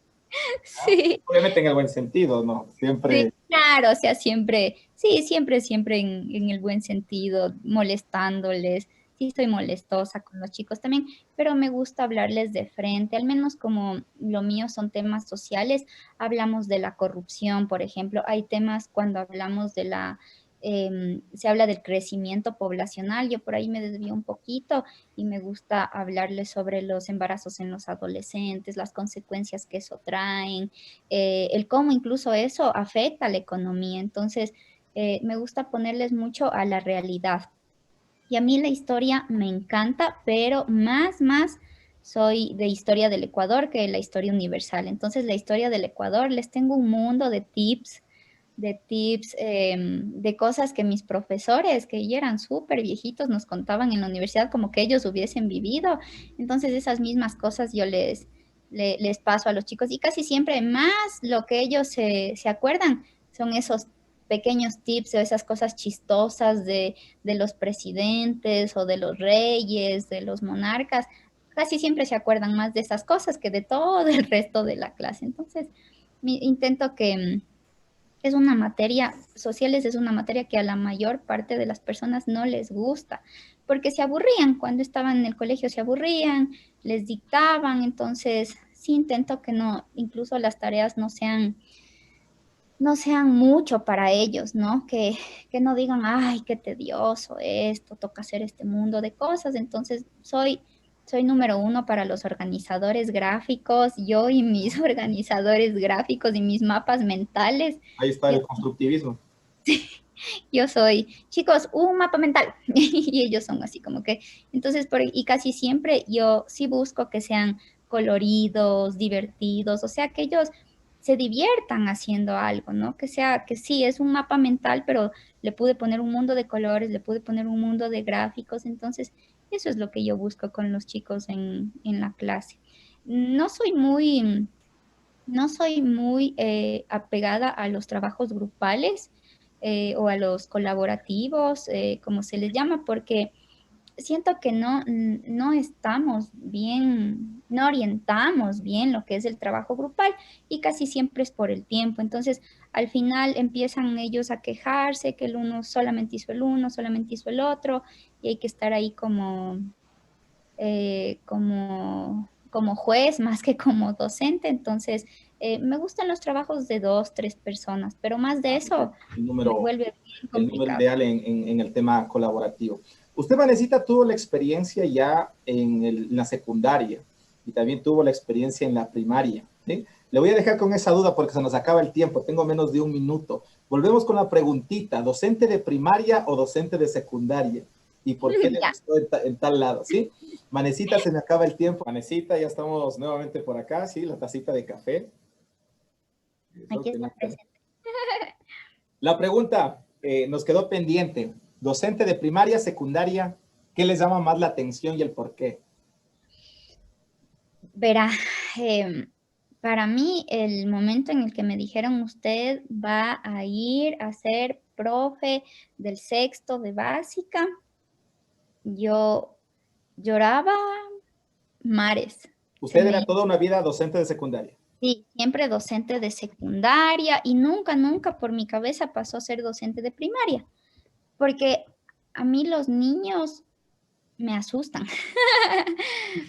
Sí. Obviamente en el buen sentido, ¿no? Sí, Siempre. claro, o sea, siempre, sí, siempre en el buen sentido, molestándoles. Sí, soy molestosa con los chicos también, pero me gusta hablarles de frente, al menos como lo mío son temas sociales, hablamos de la corrupción, por ejemplo, hay temas cuando hablamos de se habla del crecimiento poblacional, yo por ahí me desvío un poquito y me gusta hablarles sobre los embarazos en los adolescentes, las consecuencias que eso traen, el cómo incluso eso afecta a la economía. Entonces, me gusta ponerles mucho a la realidad. Y a mí la historia me encanta, pero más soy de historia del Ecuador que la historia universal. Entonces, la historia del Ecuador, les tengo un mundo de cosas que mis profesores, que ya eran súper viejitos, nos contaban en la universidad como que ellos hubiesen vivido. Entonces, esas mismas cosas yo les paso a los chicos y casi siempre más lo que ellos se acuerdan son esos pequeños tips o esas cosas chistosas de los presidentes o de los reyes, de los monarcas. Casi siempre se acuerdan más de esas cosas que de todo el resto de la clase. Entonces, intento que es una materia, sociales es una materia que a la mayor parte de las personas no les gusta, porque se aburrían, cuando estaban en el colegio se aburrían, les dictaban, entonces sí intento que no, incluso las tareas no sean mucho para ellos, ¿no? Que no digan, ay, qué tedioso esto, toca hacer este mundo de cosas. Entonces, soy número uno para los organizadores gráficos, yo y mis organizadores gráficos y mis mapas mentales. Ahí está Yo, el constructivismo. yo soy, chicos, un mapa mental. Y ellos son así como que, entonces, y casi siempre yo sí busco que sean coloridos, divertidos, o sea, que ellos se diviertan haciendo algo, ¿no? Que sea, que sí, es un mapa mental, pero le pude poner un mundo de colores, le pude poner un mundo de gráficos, entonces eso es lo que yo busco con los chicos en la clase. No soy muy, no soy muy apegada a los trabajos grupales o a los colaborativos, como se les llama, porque siento que no estamos bien, no orientamos bien lo que es el trabajo grupal y casi siempre es por el tiempo. Entonces, al final empiezan ellos a quejarse que el uno solamente hizo el uno, solamente hizo el otro y hay que estar ahí como juez más que como docente. Entonces, me gustan los trabajos de 2, 3 personas, pero más de eso El me número, vuelve bien el número complicado. ideal en el tema colaborativo. Usted, Vanesita, tuvo la experiencia ya en la secundaria y también tuvo la experiencia en la primaria, ¿sí? Le voy a dejar con esa duda porque se nos acaba el tiempo, tengo menos de un minuto. Volvemos con la preguntita, ¿docente de primaria o docente de secundaria? ¿Y por qué le Ya, gustó en tal lado, sí? Vanesita, se me acaba el tiempo. Vanesita, ya estamos nuevamente por acá, sí, la tacita de café. Eso aquí que está no- presente. La pregunta nos quedó pendiente. Docente de primaria, secundaria, ¿qué les llama más la atención y el por qué? Verá, para mí el momento en el que me dijeron usted va a ir a ser profe del sexto de básica, yo lloraba mares. Se Usted era me, toda una vida docente de secundaria. sí, siempre docente de secundaria y nunca por mi cabeza pasó a ser docente de primaria, porque a mí los niños me asustan.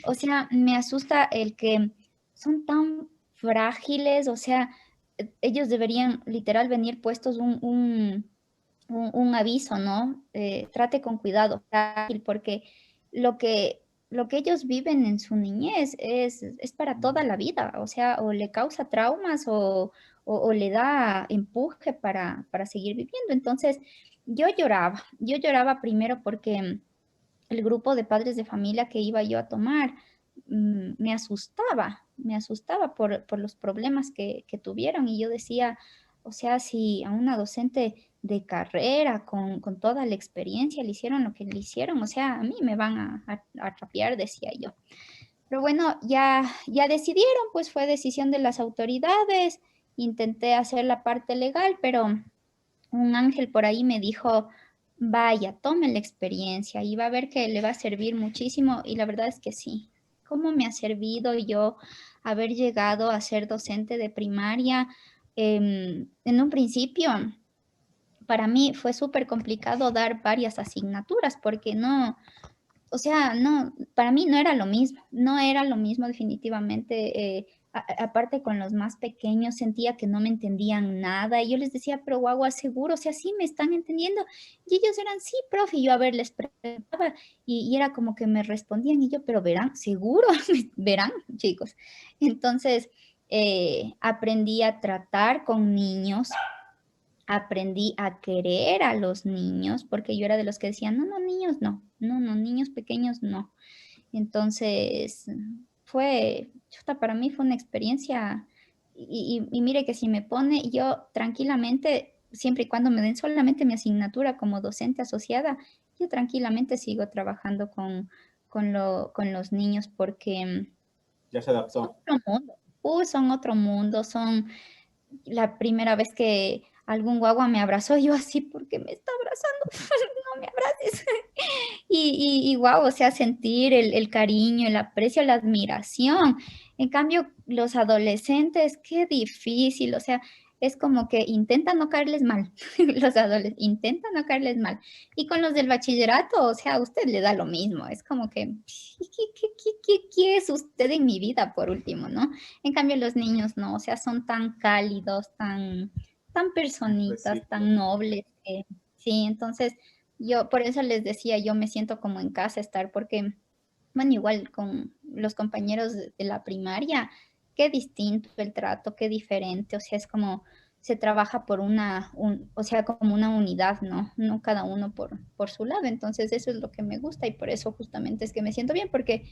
O sea, me asusta el que son tan frágiles, o sea, ellos deberían literal venir puestos un aviso, ¿no? Trate con cuidado, frágil, porque lo que lo que ellos viven en su niñez es para toda la vida, o sea, o le causa traumas o le da empuje para seguir viviendo. Entonces, yo lloraba primero porque el grupo de padres de familia que iba yo a tomar me asustaba por los problemas que tuvieron y yo decía, o sea, si a una docente de carrera con toda la experiencia le hicieron lo que le hicieron, o sea, a mí me van a trapear, decía yo. Pero bueno, ya decidieron, pues fue decisión de las autoridades, intenté hacer la parte legal, pero un ángel por ahí me dijo, vaya, tome la experiencia y va a ver que le va a servir muchísimo. Y la verdad es que sí. ¿Cómo me ha servido yo haber llegado a ser docente de primaria? En un principio, para mí fue súper complicado dar varias asignaturas porque no, o sea, no, para mí no era lo mismo, no era lo mismo definitivamente. Aparte con los más pequeños sentía que no me entendían nada y yo les decía, pero guagua, seguro, o sea, sí me están entendiendo. Y ellos eran, sí, profe, y yo a ver, les preguntaba y era como que me respondían y yo, pero verán, seguro, verán, chicos. Entonces, aprendí a tratar con niños, aprendí a querer a los niños, porque yo era de los que decían, no, no, niños no, no, no, niños pequeños no. Entonces, chuta, para mí fue una experiencia, y mire que si me pone yo tranquilamente, siempre y cuando me den solamente mi asignatura como docente asociada, yo tranquilamente sigo trabajando con los niños porque Ya se adaptó. otro mundo. Son otro mundo, son la primera vez que algún guagua me abrazó, yo así, porque me está abrazando? No me abraces. Y guau, o sea, sentir el cariño, el aprecio, la admiración. En cambio, los adolescentes, qué difícil, o sea, es como que intentan no caerles mal, los adolescentes intentan no caerles mal. Y con los del bachillerato, o sea, a usted le da lo mismo, es como que, ¿qué es usted en mi vida, por último, no? En cambio, los niños no, o sea, son tan cálidos, tan personitas, Pues tan nobles, que, sí, entonces yo por eso les decía, yo me siento como en casa estar, porque, bueno, igual con los compañeros de la primaria, qué distinto el trato, qué diferente, o sea, es como se trabaja por o sea, como una unidad, ¿no? No cada uno por su lado, entonces eso es lo que me gusta y por eso justamente es que me siento bien, porque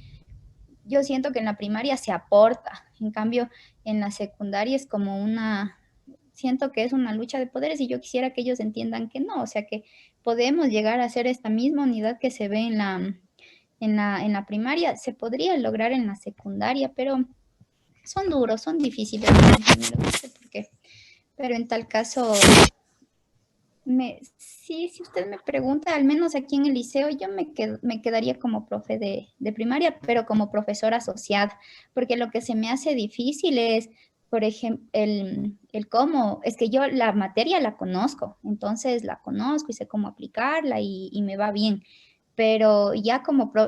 yo siento que en la primaria se aporta, en cambio en la secundaria es como siento que es una lucha de poderes y yo quisiera que ellos entiendan que no, o sea que podemos llegar a hacer esta misma unidad que se ve en la primaria, se podría lograr en la secundaria, pero son duros, son difíciles, no sé por qué, pero en tal caso, sí, si usted me pregunta, al menos aquí en el liceo, yo me quedaría como profe de primaria, pero como profesora asociada, porque lo que se me hace difícil es, por ejemplo, el cómo, es que yo la materia la conozco, entonces la conozco y sé cómo aplicarla y me va bien, pero ya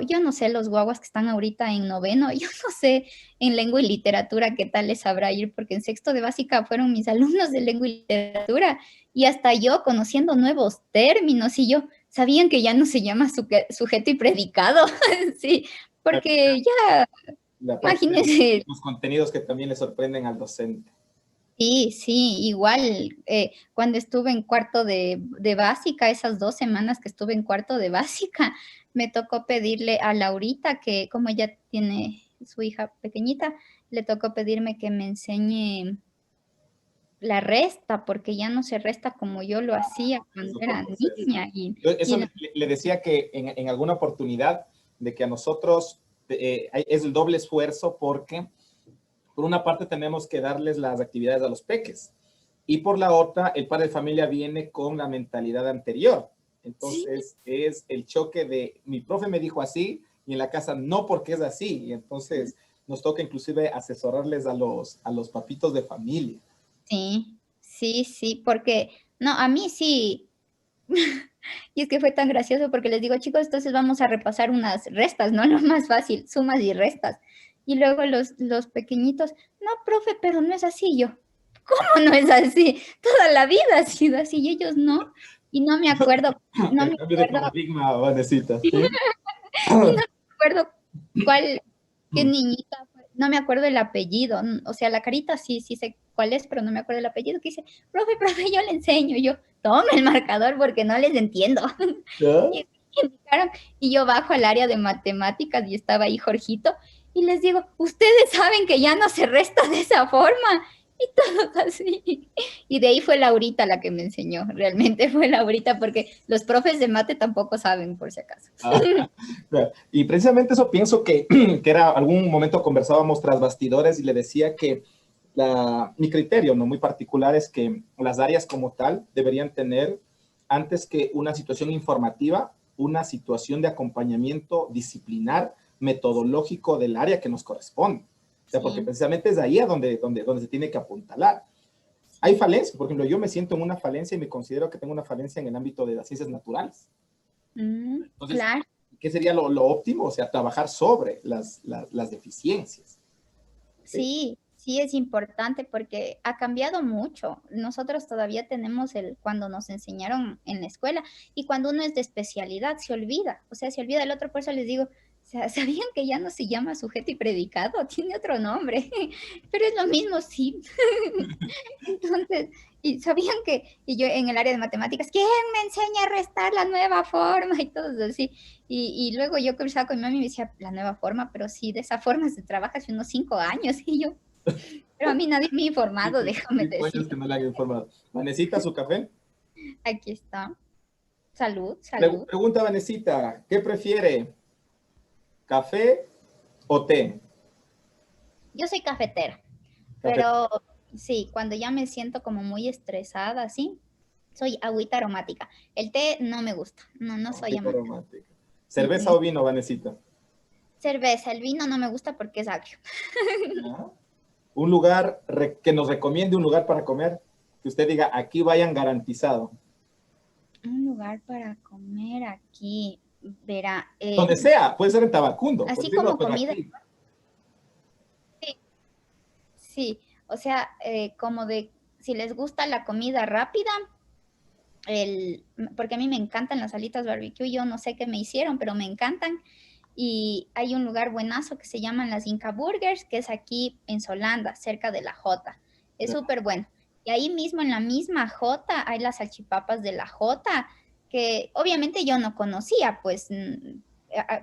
yo no sé los guaguas que están ahorita en noveno, yo no sé en lengua y literatura qué tal les sabrá ir, porque en sexto de básica fueron mis alumnos de lengua y literatura y hasta yo conociendo nuevos términos y yo, ¿sabían que ya no se llama sujeto y predicado? Sí, porque ya, La parte de imagínense. los contenidos que también le sorprenden al docente. Sí, sí, igual cuando estuve en cuarto de básica, esas 2 semanas que estuve en cuarto de básica, me tocó pedirle a Laurita, que como ella tiene su hija pequeñita, le tocó pedirme que me enseñe la resta, porque ya no se resta como yo lo hacía Es cuando otro era proceso. niña. Eso le decía que en alguna oportunidad de que a nosotros es el doble esfuerzo porque por una parte tenemos que darles las actividades a los peques y por la otra el padre de familia viene con la mentalidad anterior. Sí, Entonces es el choque de mi profe me dijo así y en la casa no porque es así. Y entonces nos toca inclusive asesorarles a los papitos de familia. sí, sí, sí, porque no, a mí sí. Y es que fue tan gracioso porque les digo, chicos, entonces vamos a repasar unas restas, ¿no? Lo más fácil, sumas y restas. Y luego los pequeñitos, no, profe, pero no es así. Yo, ¿cómo no es así? Toda la vida ha sido así y ellos no. Y no El me cambio de acuerdo, paradigma, Vanesita. ¿Sí? y no me acuerdo ¿Cuál? ¿Qué niñita fue? No me acuerdo el apellido. O sea, la carita sí sé cuál es, pero no me acuerdo el apellido. Que dice, profe, yo le enseño. Yo, toma el marcador porque no les entiendo. ¿Ya? Y me indicaron, y yo bajo al área de matemáticas y estaba ahí Jorgito. Y les digo, ustedes saben que ya no se resta de esa forma. Y todos así. Y de ahí fue Laurita la que me enseñó. Realmente fue Laurita porque los profes de mate tampoco saben, por si acaso. Y precisamente eso pienso que, que era algún momento conversábamos tras bastidores y le decía que mi criterio, no muy particular, es que las áreas como tal deberían tener, antes que una situación informativa, una situación de acompañamiento disciplinar, metodológico del área que nos corresponde. O sea, porque precisamente es ahí a donde se tiene que apuntalar. Hay falencias, por ejemplo, yo me siento en una falencia y me considero que tengo una falencia en el ámbito de las ciencias naturales. Entonces, Claro. ¿qué sería lo óptimo? O sea, trabajar sobre las deficiencias. Sí, sí es importante porque ha cambiado mucho. Nosotros todavía tenemos cuando nos enseñaron en la escuela y cuando uno es de especialidad se olvida, o sea, se olvida el otro, por eso les digo, o sea, ¿sabían que ya no se llama sujeto y predicado? Tiene otro nombre, pero es lo mismo, sí. Entonces, y sabían y yo en el área de matemáticas, ¿quién me enseña a restar la nueva forma? Y todo así. Y luego yo conversaba con mi mami y me decía, la nueva forma, pero sí, de esa forma se trabaja hace unos 5 años. Y yo, pero a mí nadie me ha informado, déjame 5 años decir. que no le han informado. ¿Vanesita, su café? Aquí está. Salud, salud. Pregunta Vanesita, ¿qué prefiere? ¿Café o té? Yo soy cafetera, Café. pero sí, cuando ya me siento como muy estresada, así, soy agüita aromática. El té no me gusta, no soy Agüita amante. aromática. ¿Cerveza o vino, Vanesita? Cerveza, el vino no me gusta porque es agrio. ¿Ya? Un lugar que nos recomiende un lugar para comer, que usted diga, aquí vayan garantizado. Un lugar para comer aquí, verá, Donde sea, puede ser en Tabacundo. así Porque no, como pero comida, aquí. sí, sí, o sea, como de, si les gusta la comida rápida, porque a mí me encantan las alitas barbecue, yo no sé qué me hicieron, pero me encantan, y hay un lugar buenazo que se llaman las Inca Burgers, que es aquí en Solanda, cerca de la Jota, es súper bueno, y ahí mismo en la misma Jota hay las salchipapas de la Jota, que obviamente yo no conocía, pues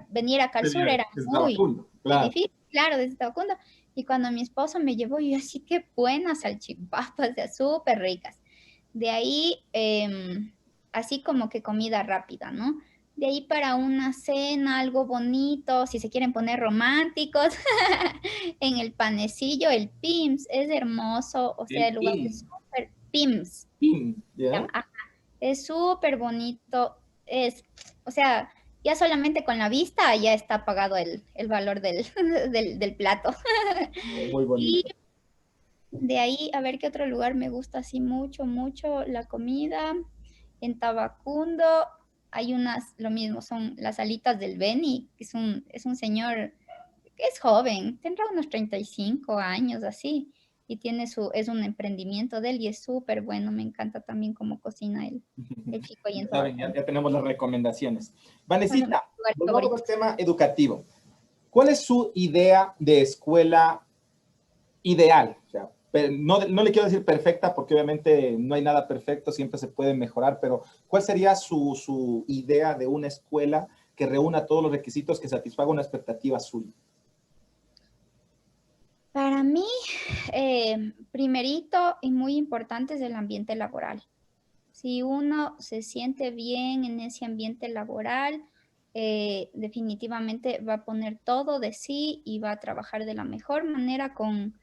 venir acá al sur era Es muy, Tabacundo, muy claro. difícil, claro, desde Tabacundo. Y cuando mi esposo me llevó, yo así, qué buenas salchipapas, ya súper ricas. De ahí, así como que comida rápida, ¿no? De ahí para una cena, algo bonito, si se quieren poner románticos, en el panecillo, el Pims, es hermoso, o sea, El el lugar es PIN. súper, Pims, PIN, se ¿ya? llama, ajá, es súper bonito, o sea, ya solamente con la vista ya está pagado el valor del plato. Muy Y bonito. de ahí, a ver qué otro lugar me gusta así mucho, mucho la comida. En Tabacundo hay lo mismo, son las alitas del Beni, que es un señor que es joven, tendrá unos 35 años así, y es un emprendimiento de él y es súper bueno, me encanta también cómo cocina el chico ahí Ya en saben, Tabacundo. ya tenemos las recomendaciones. Son mis Vanesita, lugares volvamos al favoritos. tema educativo. ¿Cuál es su idea de escuela ideal? O sea, no le quiero decir perfecta porque obviamente no hay nada perfecto, siempre se puede mejorar, pero ¿cuál sería su idea de una escuela que reúna todos los requisitos que satisfaga una expectativa suya? Para mí, primerito y muy importante es el ambiente laboral. Si uno se siente bien en ese ambiente laboral, definitivamente va a poner todo de sí y va a trabajar de la mejor manera con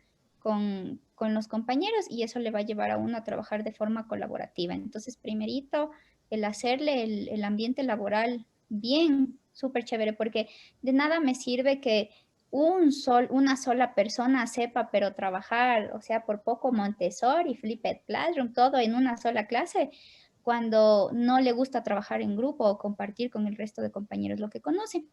los compañeros y eso le va a llevar a uno a trabajar de forma colaborativa. Entonces, primerito, el hacerle el ambiente laboral bien, súper chévere, porque de nada me sirve que una sola persona sepa, pero trabajar, o sea, por poco Montessori, Flipped Classroom, todo en una sola clase, cuando no le gusta trabajar en grupo o compartir con el resto de compañeros lo que conoce.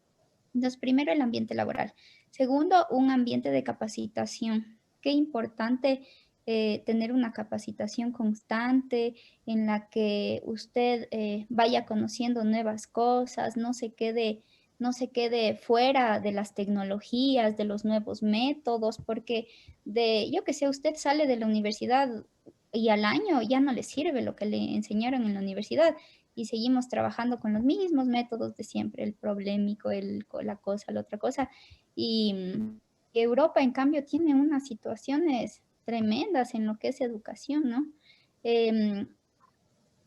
Entonces, primero, el ambiente laboral. Segundo, un ambiente de capacitación. Qué importante tener una capacitación constante en la que usted vaya conociendo nuevas cosas, no se quede no se quede fuera de las tecnologías, de los nuevos métodos, porque yo que sé, usted sale de la universidad y al año ya no le sirve lo que le enseñaron en la universidad y seguimos trabajando con los mismos métodos de siempre, el problemático, la cosa, la otra cosa. Y Europa, en cambio, tiene unas situaciones tremendas en lo que es educación, ¿no?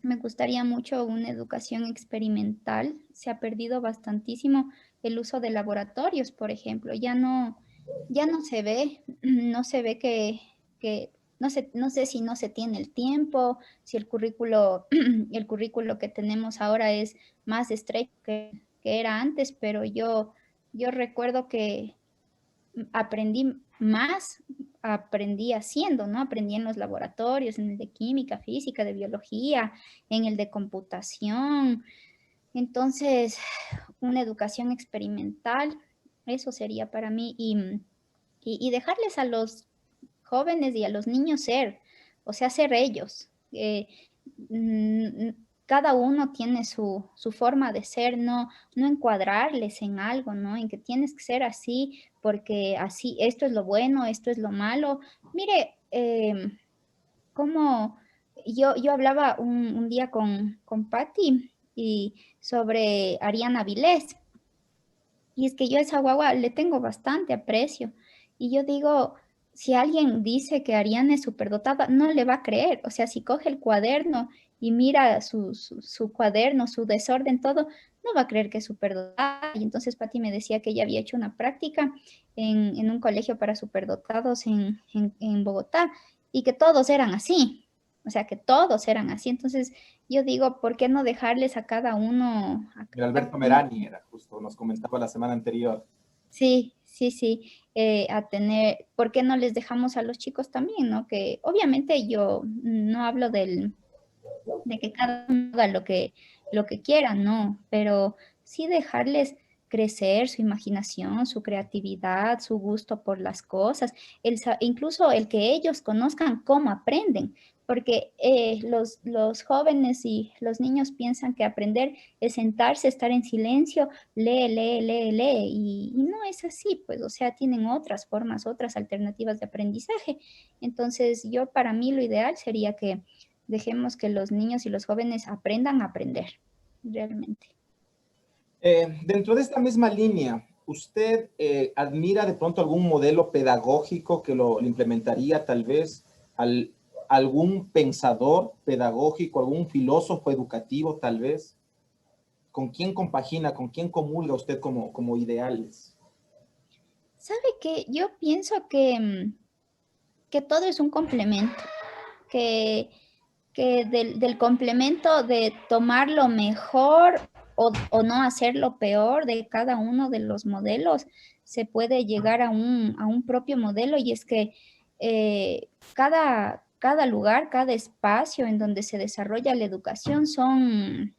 Me gustaría mucho una educación experimental. Se ha perdido bastantísimo el uso de laboratorios, por ejemplo. Ya no se ve, no se ve no sé si no se tiene el tiempo, si el currículo, el currículo que tenemos ahora es más estrecho que era antes, pero yo recuerdo que aprendí más, aprendí haciendo, ¿no? Aprendí en los laboratorios, en el de química, física, de biología, en el de computación. Entonces, una educación experimental, eso sería para mí, y dejarles a los jóvenes y a los niños ser, o sea, ser ellos. Cada uno tiene su forma de ser, no encuadrarles en algo, ¿no? En que tienes que ser así, porque así, esto es lo bueno, esto es lo malo. Mire, como yo hablaba un día con Patti y sobre Ariana Vilés, y es que yo a esa guagua le tengo bastante aprecio. Y yo digo, si alguien dice que Ariana es superdotada, no le va a creer. O sea, si coge el cuaderno y mira su cuaderno, su desorden, todo, no va a creer que es superdotada. Y entonces Pati me decía que ella había hecho una práctica en un colegio para superdotados en Bogotá y que todos eran así. O sea, que todos eran así. Entonces yo digo, ¿por qué no dejarles a cada uno? El Alberto Merani era justo, nos comentaba la semana anterior. Sí, sí, sí, a tener, ¿por qué no les dejamos a los chicos también, no? Que obviamente yo no hablo de que cada uno haga lo que quiera, no, pero sí dejarles crecer su imaginación, su creatividad, su gusto por las cosas, incluso el que ellos conozcan cómo aprenden, porque los jóvenes y los niños piensan que aprender es sentarse, estar en silencio, lee, y no es así, pues, o sea, tienen otras formas, otras alternativas de aprendizaje. Entonces, para mí lo ideal sería que dejemos que los niños y los jóvenes aprendan a aprender, realmente. Dentro de esta misma línea, ¿usted admira de pronto algún modelo pedagógico que lo implementaría tal vez algún pensador pedagógico, algún filósofo educativo tal vez? ¿Con quién compagina, con quién comulga usted como ideales? ¿Sabe qué? Yo pienso que todo es un complemento, que, que del complemento de tomar lo mejor o no hacer lo peor de cada uno de los modelos, se puede llegar a un propio modelo y es que cada lugar, cada espacio en donde se desarrolla la educación son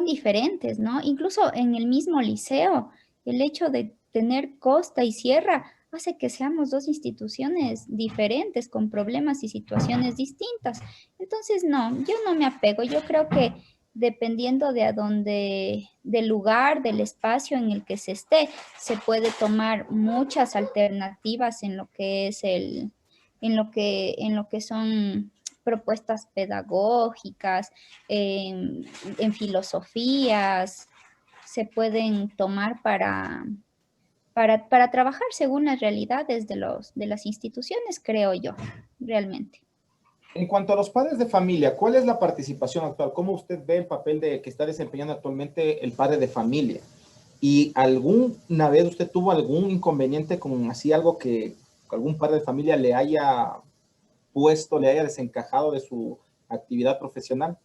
diferentes, ¿no? Incluso en el mismo liceo, el hecho de tener costa y sierra hace que seamos dos instituciones diferentes, con problemas y situaciones distintas. Entonces, no, yo no me apego. Yo creo que dependiendo de a dónde, del lugar, del espacio en el que se esté, se puede tomar muchas alternativas en lo que es en lo que son propuestas pedagógicas, en filosofías, se pueden tomar para trabajar según las realidades de las instituciones, creo yo, realmente. En cuanto a los padres de familia, ¿cuál es la participación actual? ¿Cómo usted ve el papel que está desempeñando actualmente el padre de familia? ¿Y alguna vez usted tuvo algún inconveniente con así algo que algún padre de familia le haya puesto, le haya desencajado de su actividad profesional?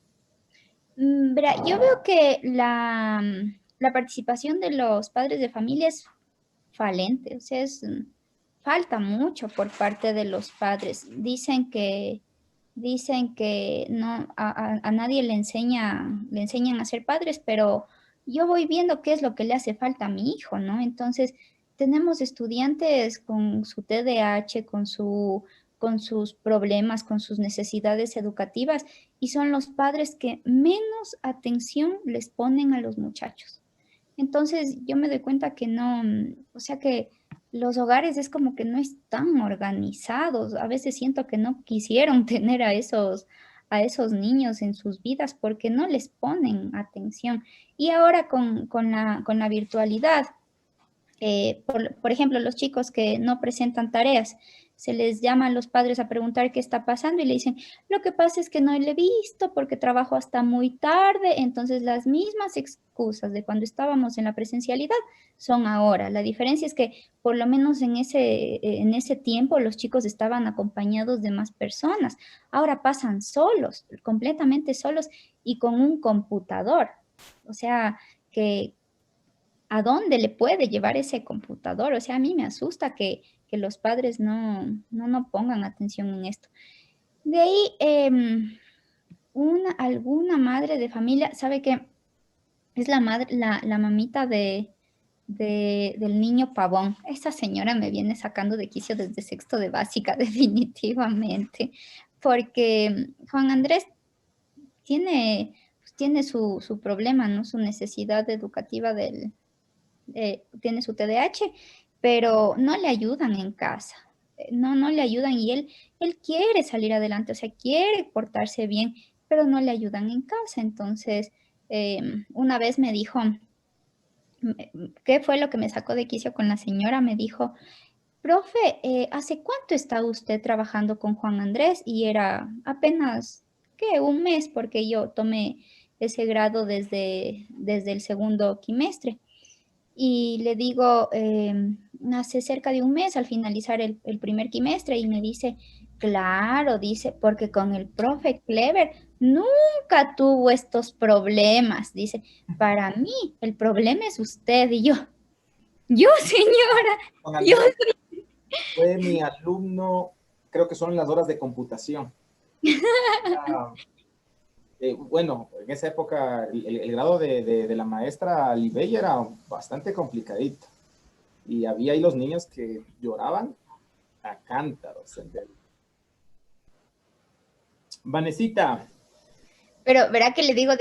Verá, yo veo que la participación de los padres de familia es falente, o sea, falta mucho por parte de los padres. Dicen que no, a nadie le enseñan a ser padres, pero yo voy viendo qué es lo que le hace falta a mi hijo, ¿no? Entonces, tenemos estudiantes con su TDAH, con sus problemas, con sus necesidades educativas, y son los padres que menos atención les ponen a los muchachos. Entonces yo me doy cuenta que no, o sea que los hogares es como que no están organizados. A veces siento que no quisieron tener a esos niños en sus vidas porque no les ponen atención. Y ahora con la virtualidad, por ejemplo, los chicos que no presentan tareas, se les llama a los padres a preguntar qué está pasando y le dicen, lo que pasa es que no le he visto porque trabajo hasta muy tarde. Entonces las mismas excusas de cuando estábamos en la presencialidad son ahora. La diferencia es que por lo menos en ese tiempo los chicos estaban acompañados de más personas. Ahora pasan solos, completamente solos y con un computador. O sea, que ¿a dónde le puede llevar ese computador? O sea, a mí me asusta que los padres no pongan atención en esto. De ahí, alguna madre de familia, ¿sabe qué? Es la madre, la mamita del niño pavón. Esa señora me viene sacando de quicio desde sexto de básica, definitivamente, porque Juan Andrés tiene su problema, ¿no? Su necesidad educativa tiene su TDAH, pero no le ayudan en casa. No le ayudan y él quiere salir adelante, o sea, quiere portarse bien, pero no le ayudan en casa. Entonces, una vez me dijo, ¿qué fue lo que me sacó de quicio con la señora? Me dijo, profe, ¿hace cuánto está usted trabajando con Juan Andrés? Y era apenas, ¿qué? Un mes, porque yo tomé ese grado desde el segundo quimestre. Y le digo, hace cerca de un mes al finalizar el primer quimestre y me dice, claro, dice, porque con el profe Clever nunca tuvo estos problemas. Dice, para mí el problema es usted y yo señora, Juan yo. Andrés fue mi alumno, creo que son las horas de computación. Bueno, en esa época el grado de la maestra Libella era bastante complicadito. Y había ahí los niños que lloraban a cántaros. Vanesita. Pero verá que le digo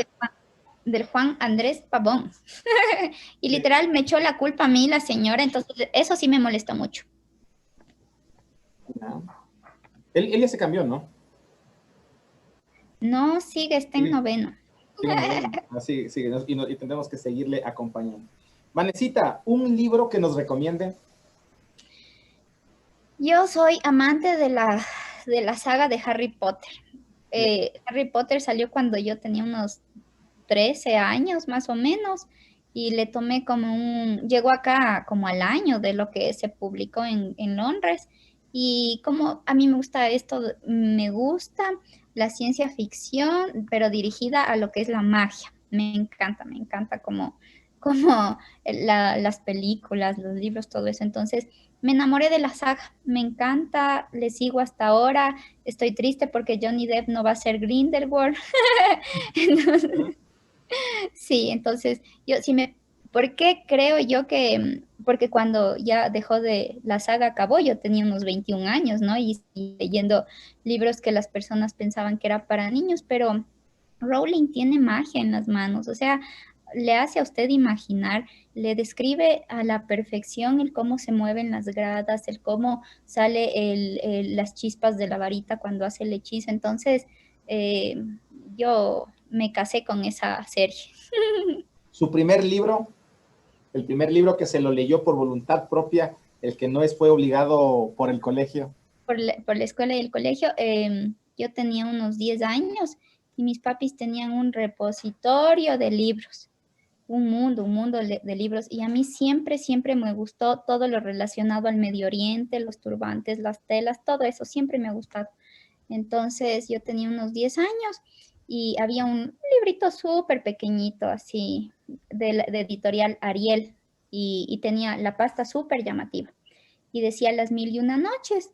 del Juan Andrés Pavón. Y literal me echó la culpa a mí la señora, entonces eso sí me molesta mucho. No. Él ya se cambió, ¿no? No, sigue, está en noveno. Sigue noveno. Así, sigue, y tendremos que seguirle acompañando. Vanesita, un libro que nos recomiende. Yo soy amante de la saga de Harry Potter. Harry Potter salió cuando yo tenía unos 13 años más o menos y le tomé llegó acá como al año de lo que se publicó en Londres y como a mí me gusta esto, me gusta la ciencia ficción, pero dirigida a lo que es la magia. Me encanta como las películas, los libros, todo eso. Entonces me enamoré de la saga, me encanta, le sigo hasta ahora. Estoy triste porque Johnny Depp no va a ser Grindelwald. Entonces, sí, entonces yo sí ¿por qué creo yo que? Porque cuando ya dejó la saga acabó, yo tenía unos 21 años, ¿no? Y leyendo libros que las personas pensaban que era para niños, pero Rowling tiene magia en las manos, o sea, le hace a usted imaginar, le describe a la perfección el cómo se mueven las gradas, el cómo sale las chispas de la varita cuando hace el hechizo. Entonces, eh, yo me casé con esa serie. Su primer libro, el primer libro que se lo leyó por voluntad propia, el que no fue obligado por el colegio. Por la escuela y el colegio, yo tenía unos 10 años y mis papis tenían un repositorio de libros, un mundo de libros. Y a mí siempre me gustó todo lo relacionado al Medio Oriente, los turbantes, las telas, todo eso siempre me ha gustado. Entonces yo tenía unos 10 años y había un librito súper pequeñito, así, de editorial Ariel, y tenía la pasta súper llamativa. Y decía Las Mil y Una Noches.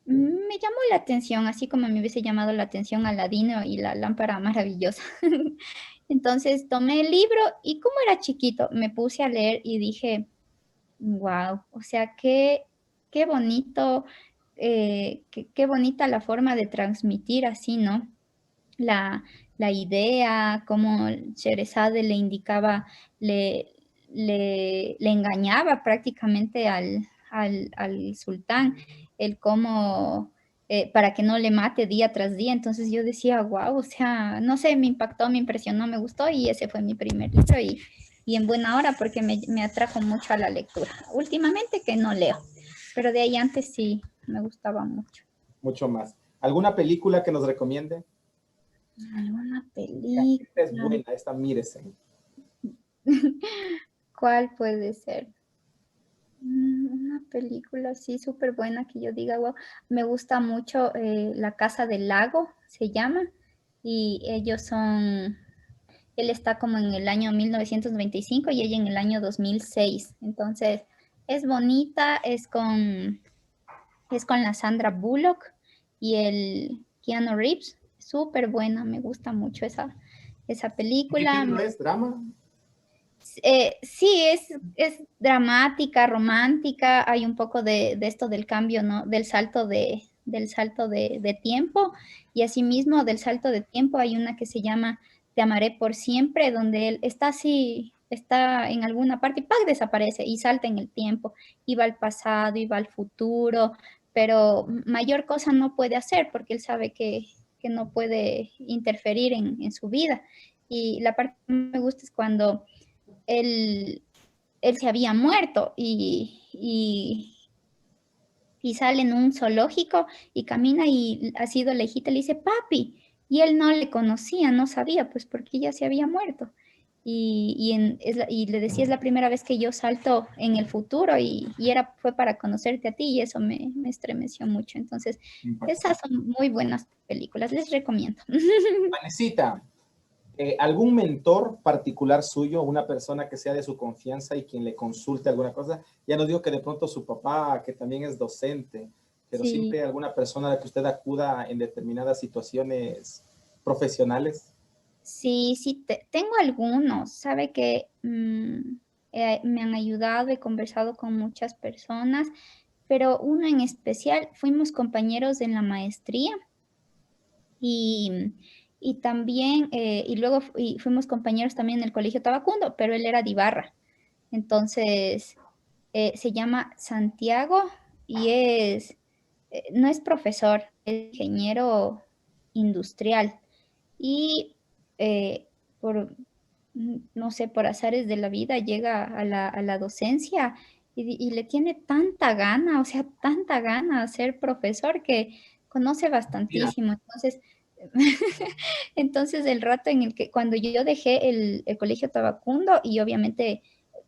Me llamó la atención, así como me hubiese llamado la atención Aladino y la lámpara maravillosa. Entonces tomé el libro y como era chiquito, me puse a leer y dije, wow, o sea, qué bonito qué bonita la forma de transmitir así, ¿no? La idea, cómo Sherazade le indicaba, le engañaba prácticamente al sultán, el cómo, para que no le mate día tras día. Entonces yo decía, wow, o sea, no sé, me impactó, me impresionó, me gustó y ese fue mi primer libro y en buena hora porque me atrajo mucho a la lectura. Últimamente que no leo, pero de ahí antes sí me gustaba mucho. Mucho más. ¿Alguna película que nos recomiende? ¿Alguna Esta es película? buena, esta mírese. ¿Cuál puede ser? Una película así súper buena que yo diga, wow, me gusta mucho La Casa del Lago, se llama, y ellos son, él está como en el año 1995 y ella en el año 2006, entonces es bonita, es con la Sandra Bullock y el Keanu Reeves, súper buena, me gusta mucho esa ¿Qué película. género es? ¿Drama? Sí, es dramática, romántica, hay un poco de esto del cambio, ¿no? Del salto de tiempo, y asimismo del salto de tiempo hay una que se llama Te amaré por siempre, donde él está así, está en alguna parte y ¡pac! Desaparece y salta en el tiempo, y va al pasado, y va al futuro, pero mayor cosa no puede hacer porque él sabe que no puede interferir en su vida. Y la parte que me gusta es cuando él, él se había muerto y sale en un zoológico y camina y ha sido lejita y le dice, papi, y él no le conocía, no sabía, pues porque ella se había muerto. Y le decía, es la primera vez que yo salto en el futuro fue para conocerte a ti y eso me estremeció mucho. Entonces, esas son muy buenas películas, les recomiendo. Vanesita, ¿algún mentor particular suyo, una persona que sea de su confianza y quien le consulte alguna cosa? Ya nos digo que de pronto su papá, que también es docente, pero Sí. siempre alguna persona a la que usted acuda en determinadas situaciones profesionales. Sí, sí, tengo algunos. Sabe que me han ayudado, he conversado con muchas personas, pero uno en especial, fuimos compañeros en la maestría y, y también, y luego fuimos compañeros también en el Colegio Tabacundo, pero él era de Ibarra. Entonces, se llama Santiago y no es profesor, es ingeniero industrial. Y eh, por, no sé, por azares de la vida llega a la docencia y le tiene tanta gana, o sea, tanta gana a ser profesor que conoce Mira, bastantísimo. Entonces, entonces el rato en el que, cuando yo dejé el colegio Tabacundo y obviamente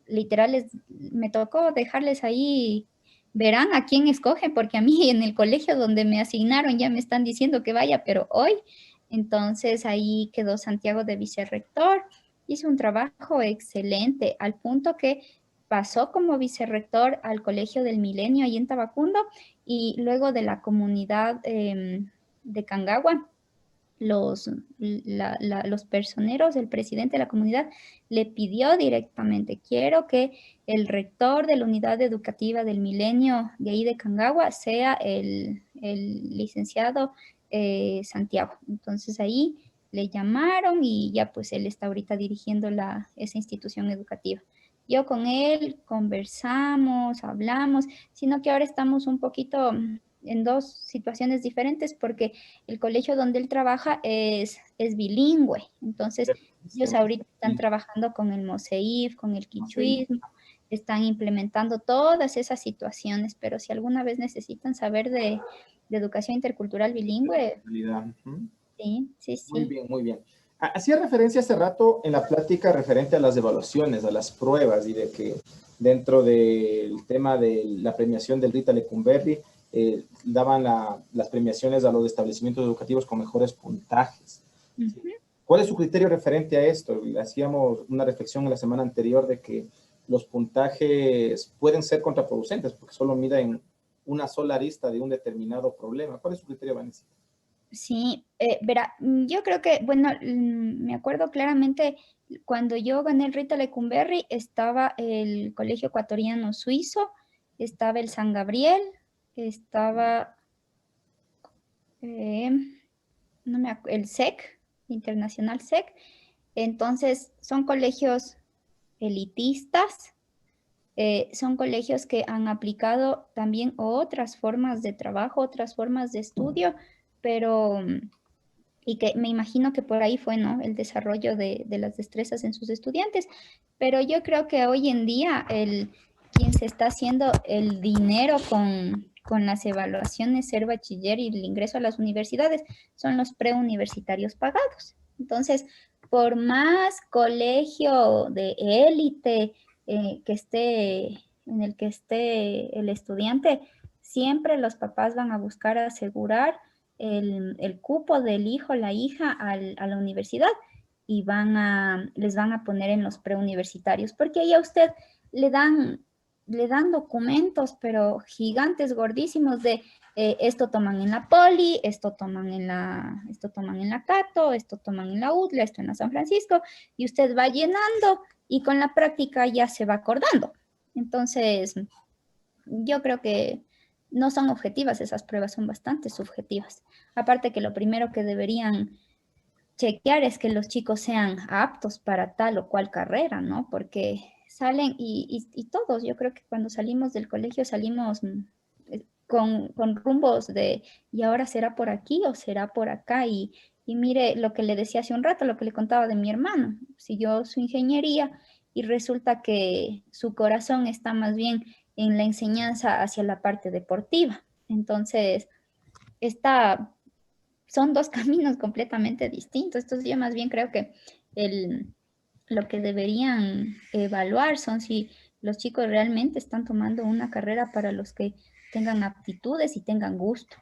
literal me tocó dejarles ahí, verán a quién escogen, porque a mí en el colegio donde me asignaron ya me están diciendo que vaya, pero hoy, entonces ahí quedó Santiago de vicerrector, hizo un trabajo excelente, al punto que pasó como vicerrector al Colegio del Milenio ahí en Tabacundo y luego de la comunidad de Cangagua los personeros, el presidente de la comunidad, le pidió directamente, quiero que el rector de la unidad educativa del Milenio de ahí de Cangagua sea el licenciado Santiago. Entonces ahí le llamaron y ya pues él está ahorita dirigiendo esa institución educativa. Yo con él conversamos, hablamos, sino que ahora estamos un poquito en dos situaciones diferentes porque el colegio donde él trabaja es bilingüe. Entonces, ellos ahorita están trabajando con el MOSEIF, con el quichuismo, están implementando todas esas situaciones, pero si alguna vez necesitan saber de educación intercultural bilingüe, sí, sí, muy sí. bien, muy bien. Hacía referencia hace rato en la plática referente a las evaluaciones, a las pruebas y de que dentro del tema de la premiación del Rita Lecumberri daban las premiaciones a los establecimientos educativos con mejores puntajes. Uh-huh. ¿Cuál es su criterio referente a esto? Hacíamos una reflexión en la semana anterior de que los puntajes pueden ser contraproducentes porque solo miden una sola arista de un determinado problema. ¿Cuál es su criterio, Vanessa? Sí, verá, yo creo que, bueno, me acuerdo claramente cuando yo gané el Rita Lecumberri, estaba el Colegio Ecuatoriano Suizo, estaba el San Gabriel, estaba el SEC, Internacional SEC. Entonces, son colegios elitistas, son colegios que han aplicado también otras formas de trabajo, otras formas de estudio, pero, y que me imagino que por ahí fue, ¿no? El desarrollo de las destrezas en sus estudiantes, pero yo creo que hoy en día quien se está haciendo el dinero con las evaluaciones, ser bachiller y el ingreso a las universidades, son los preuniversitarios pagados. Entonces, por más colegio de élite que esté, en el que esté el estudiante, siempre los papás van a buscar asegurar el cupo del hijo o la hija a la universidad y les van a poner en los preuniversitarios, porque ahí a usted le dan documentos, pero gigantes, gordísimos de esto toman en la Poli, esto toman en la Cato, esto toman en la UTLA, esto en la San Francisco, y usted va llenando y con la práctica ya se va acordando. Entonces, yo creo que no son objetivas esas pruebas, son bastante subjetivas. Aparte que lo primero que deberían chequear es que los chicos sean aptos para tal o cual carrera, ¿no? Porque salen y todos, yo creo que cuando salimos del colegio salimos con rumbos de, ¿y ahora será por aquí o será por acá? Y mire lo que le decía hace un rato, lo que le contaba de mi hermano. Siguió su ingeniería y resulta que su corazón está más bien en la enseñanza hacia la parte deportiva. Entonces, son dos caminos completamente distintos. Entonces, yo más bien creo que lo que deberían evaluar son si los chicos realmente están tomando una carrera para los que tengan aptitudes y tengan gusto.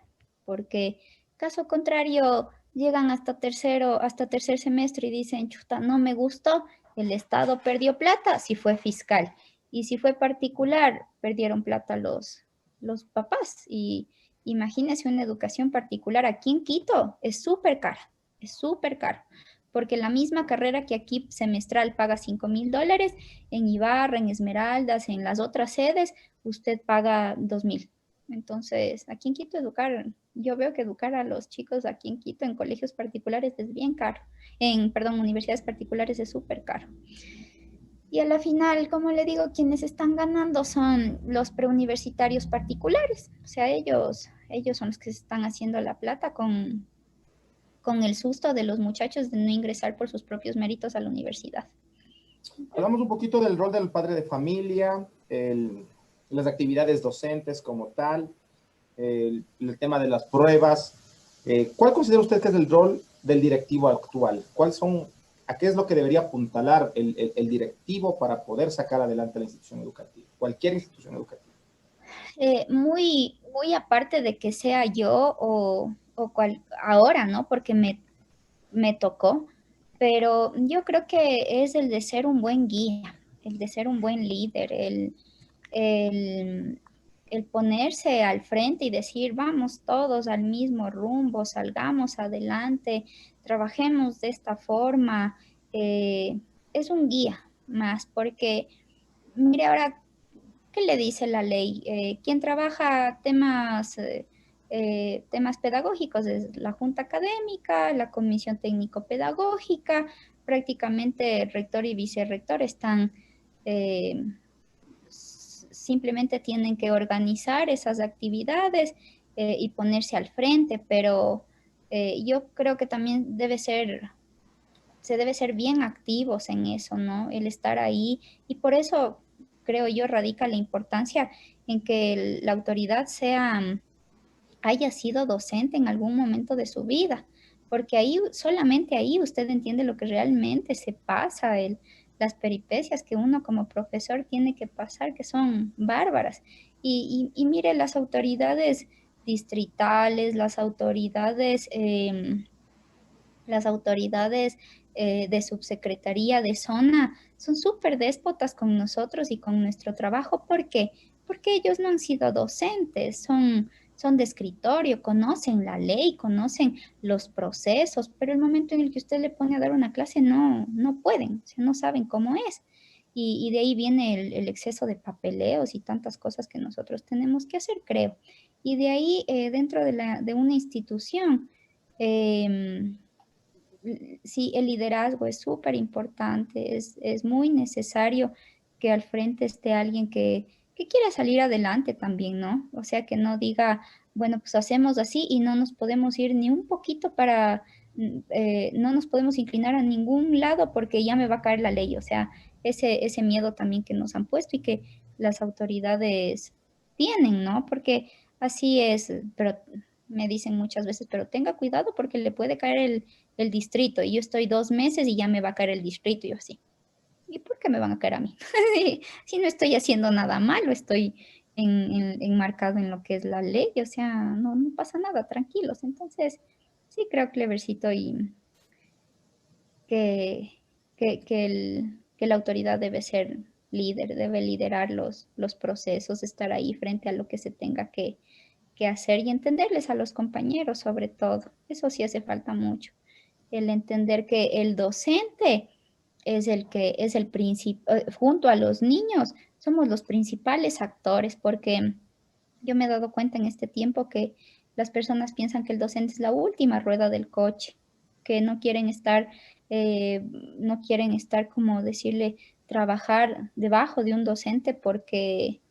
Porque, caso contrario, llegan hasta tercer semestre y dicen, chuta, no me gustó, el Estado perdió plata si fue fiscal. Y si fue particular, perdieron plata los papás. Y imagínense una educación particular aquí en Quito, es súper cara, porque la misma carrera que aquí semestral paga $5,000, en Ibarra, en Esmeraldas, en las otras sedes, usted paga 2,000. Entonces, aquí en Quito yo veo que educar a los chicos aquí en Quito en colegios particulares es bien caro, universidades particulares es súper caro. Y a la final, como le digo, quienes están ganando son los preuniversitarios particulares. O sea, ellos son los que se están haciendo la plata con el susto de los muchachos de no ingresar por sus propios méritos a la universidad. Hablamos un poquito del rol del padre de familia, las actividades docentes como tal, el tema de las pruebas. ¿Cuál considera usted que es el rol del directivo actual? ¿A qué es lo que debería apuntalar el directivo para poder sacar adelante la institución educativa, cualquier institución educativa? Muy aparte de que sea yo ahora, ¿no? Porque me tocó, pero yo creo que es el de ser un buen guía, el de ser un buen líder, el ponerse al frente y decir, vamos todos al mismo rumbo, salgamos adelante, trabajemos de esta forma. Es un guía más, porque mire ahora, ¿qué le dice la ley? Quien trabaja temas pedagógicos es la Junta Académica, la Comisión Técnico-Pedagógica, prácticamente el rector y vicerrector están simplemente tienen que organizar esas actividades y ponerse al frente, pero yo creo que también se debe ser bien activos en eso, ¿no? El estar ahí, y por eso creo yo radica la importancia en que la autoridad haya sido docente en algún momento de su vida, porque solamente ahí usted entiende lo que realmente se pasa, las peripecias que uno como profesor tiene que pasar, que son bárbaras. Y mire, las autoridades distritales, las autoridades de subsecretaría de zona son súper déspotas con nosotros y con nuestro trabajo. ¿Por qué? Porque ellos no han sido docentes, son de escritorio, conocen la ley, conocen los procesos, pero el momento en el que usted le pone a dar una clase no pueden, o sea, no saben cómo es. Y de ahí viene el exceso de papeleos y tantas cosas que nosotros tenemos que hacer, creo. Y de ahí, dentro de una institución, sí, el liderazgo es súper importante, es muy necesario que al frente esté alguien que quiera salir adelante también, ¿no? O sea, que no diga, bueno, pues hacemos así y no nos podemos ir ni un poquito no nos podemos inclinar a ningún lado porque ya me va a caer la ley. O sea, ese miedo también que nos han puesto y que las autoridades tienen, ¿no? Porque así es, pero me dicen muchas veces, pero tenga cuidado porque le puede caer el distrito y yo estoy 2 meses y ya me va a caer el distrito y yo así. ¿Y por qué me van a caer a mí? Si no estoy haciendo nada malo, estoy enmarcado en lo que es la ley, o sea, no pasa nada, tranquilos. Entonces, sí creo, Clevercito, y que la autoridad debe ser líder, debe liderar los procesos, estar ahí frente a lo que se tenga que hacer y entenderles a los compañeros sobre todo. Eso sí hace falta mucho. El entender que el docente es el que es el principal, junto a los niños, somos los principales actores, porque yo me he dado cuenta en este tiempo que las personas piensan que el docente es la última rueda del coche, que no quieren estar, como decirle, trabajar debajo de un docente porque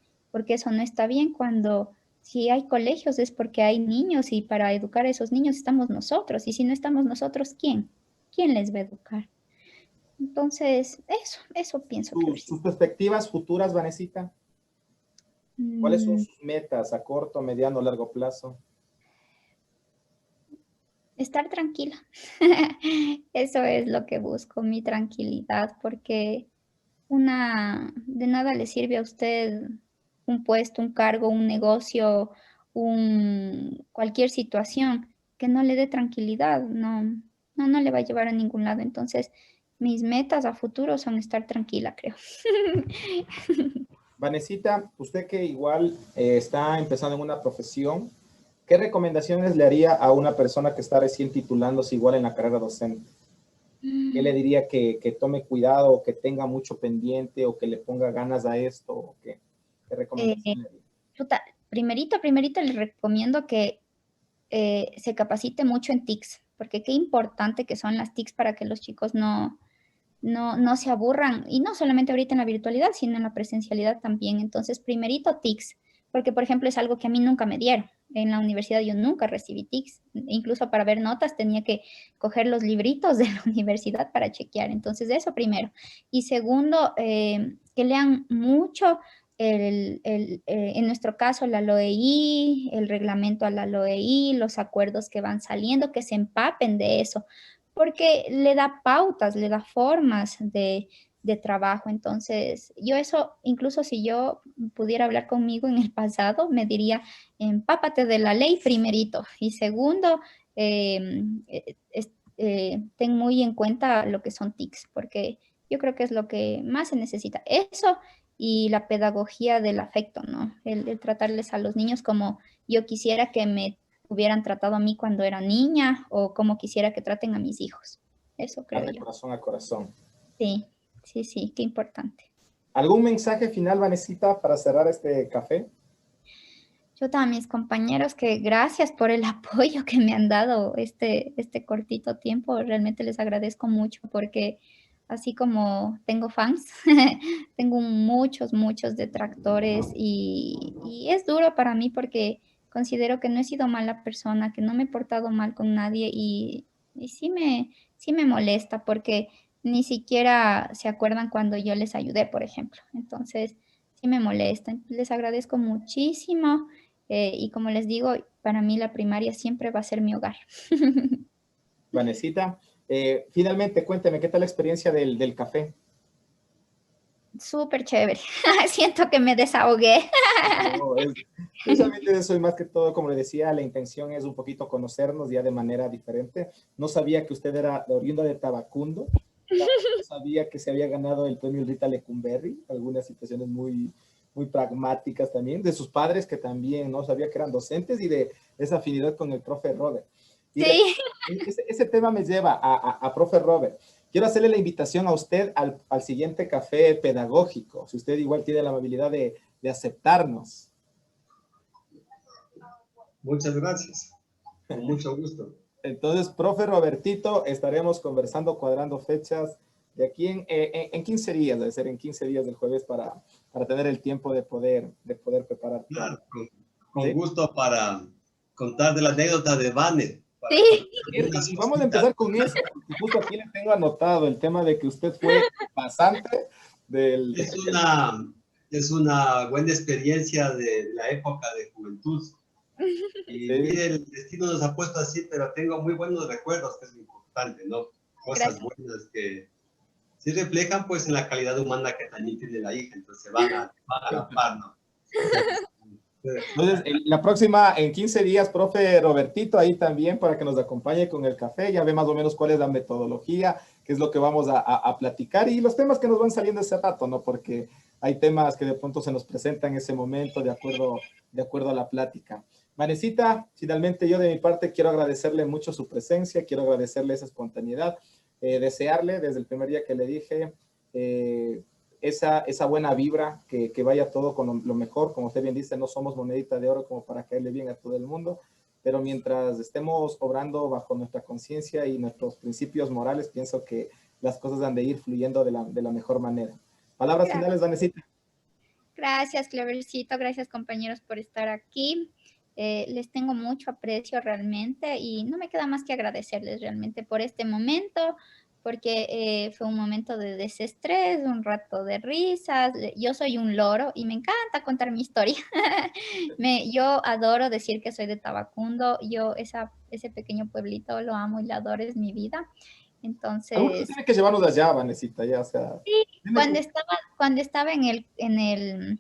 eso no está bien. Cuando si hay colegios es porque hay niños y para educar a esos niños estamos nosotros. Y si no estamos nosotros, ¿quién? ¿Quién les va a educar? Entonces, eso pienso que Sus perspectivas futuras, Vanesita, ¿cuáles son sus metas a corto, mediano, largo plazo? estar tranquila. Eso es lo que busco, mi tranquilidad, porque de nada le sirve a usted un puesto, un cargo, un negocio, cualquier situación que no le dé tranquilidad, no le va a llevar a ningún lado. Entonces, mis metas a futuro son estar tranquila, creo. Vanesita, usted que igual está empezando en una profesión, ¿qué recomendaciones le haría a una persona que está recién titulándose igual en la carrera docente? ¿Qué le diría que tome cuidado, o que tenga mucho pendiente, o que le ponga ganas a esto? ¿O qué recomendación le haría? Primerito les recomiendo que se capacite mucho en TICs, porque qué importante que son las TICs para que los chicos no se aburran, y no solamente ahorita en la virtualidad, sino en la presencialidad también. Entonces, primerito TICs, porque por ejemplo es algo que a mí nunca me dieron. En la universidad yo nunca recibí TICs, incluso para ver notas tenía que coger los libritos de la universidad para chequear. Entonces, eso primero. Y segundo, que lean mucho en nuestro caso, la LOEI, el reglamento a la LOEI, los acuerdos que van saliendo, que se empapen de eso, porque le da pautas, le da formas de trabajo. Entonces, yo eso, incluso si yo pudiera hablar conmigo en el pasado, me diría, empápate de la ley primerito. Y segundo, ten muy en cuenta lo que son TICs, porque yo creo que es lo que más se necesita. Eso y la pedagogía del afecto, ¿no? El tratarles a los niños como yo quisiera que me hubieran tratado a mí cuando era niña o como quisiera que traten a mis hijos. Eso creo De yo. corazón a corazón. Sí, sí, qué importante. ¿Algún mensaje final, Vanesita, para cerrar este café? Yo a mis compañeros que gracias por el apoyo que me han dado este cortito tiempo. Realmente les agradezco mucho porque así como tengo fans, tengo muchos detractores y es duro para mí porque considero que no he sido mala persona, que no me he portado mal con nadie y sí me molesta porque ni siquiera se acuerdan cuando yo les ayudé, por ejemplo. Entonces, sí me molesta. Les agradezco muchísimo. Y como les digo, para mí la primaria siempre va a ser mi hogar. Vanesita, finalmente cuénteme, ¿qué tal la experiencia del café? Súper chévere. Siento que me desahogué. No, precisamente eso y más que todo, como le decía, la intención es un poquito conocernos ya de manera diferente. No sabía que usted era oriunda de Tabacundo. No sabía que se había ganado el premio Rita Lecumberri, algunas situaciones muy pragmáticas también, de sus padres que también no sabía que eran docentes y de esa afinidad con el profe Robert. Y Sí. ese tema me lleva a profe Robert. Quiero hacerle la invitación a usted al siguiente café pedagógico, si usted igual tiene la amabilidad de aceptarnos. Muchas gracias. Con mucho gusto. Entonces, profe Robertito, estaremos conversando, cuadrando fechas de aquí en 15 días, debe ser en 15 días del jueves para tener el tiempo de poder preparar todo. Claro, con gusto para contar de la anécdota de Vane. Sí. Y vamos a empezar con eso, porque justo aquí le tengo anotado el tema de que usted fue pasante del... Es una buena experiencia de la época de juventud. Y Sí. mire, el destino nos ha puesto así, pero tengo muy buenos recuerdos, que es lo importante, ¿no? Cosas buenas que sí reflejan, pues, en la calidad humana que también tiene la hija, entonces van a la par, ¿no? Entonces, la próxima, en 15 días, profe Robertito, ahí también para que nos acompañe con el café, ya ve más o menos cuál es la metodología, qué es lo que vamos a platicar y los temas que nos van saliendo ese rato, ¿no? Porque hay temas que de pronto se nos presentan en ese momento de acuerdo a la plática. Vanessita, finalmente yo de mi parte quiero agradecerle mucho su presencia, quiero agradecerle esa espontaneidad, desearle desde el primer día que le dije, esa buena vibra, que vaya todo con lo mejor. Como usted bien dice, no somos monedita de oro como para caerle bien a todo el mundo, pero mientras estemos obrando bajo nuestra conciencia y nuestros principios morales, pienso que las cosas han de ir fluyendo de la mejor manera. Palabras finales, Vanessita. Gracias, Clevercito. Gracias, compañeros, por estar aquí. Les tengo mucho aprecio realmente y no me queda más que agradecerles realmente por este momento, porque fue un momento de desestrés, un rato de risas. Yo soy un loro y me encanta contar mi historia. Yo adoro decir que soy de Tabacundo. Yo ese pequeño pueblito lo amo y lo adoro, es mi vida. Algunos Entonces, tienen que llevarnos allá, Vanessita, ya, o sea. sí, cuando estaba en el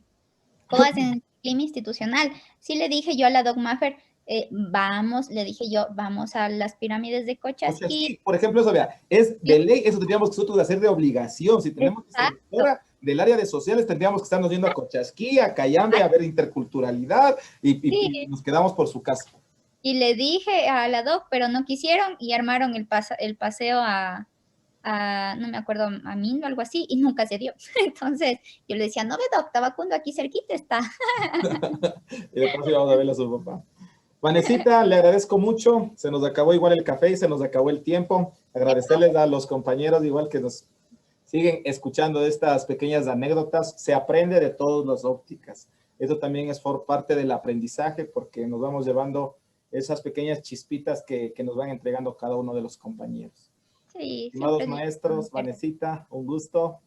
COAS, en el clima institucional, sí le dije yo a la Doc Maffer, le dije yo, vamos a las pirámides de Cochasquí. Por ejemplo, eso, vea, es de ley, eso tendríamos que nosotros hacer de obligación. Si tenemos que ser fuera del área de sociales, tendríamos que estarnos yendo a Cochasquí, a Cayambe, a ver interculturalidad y nos quedamos por su casa. Y le dije a la Doc, pero no quisieron y armaron el paseo no me acuerdo, a Mindo, algo así, y nunca se dio. Entonces yo le decía, no ve, Doc, Tabacundo aquí cerquita está. Y de paso íbamos a verle a su papá. Vanessita, le agradezco mucho. Se nos acabó igual el café y se nos acabó el tiempo. Agradecerles a los compañeros igual que nos siguen escuchando estas pequeñas anécdotas. Se aprende de todas las ópticas. Eso también es por parte del aprendizaje porque nos vamos llevando esas pequeñas chispitas que nos van entregando cada uno de los compañeros. Sí, Estimados maestros, Vanessita, un gusto.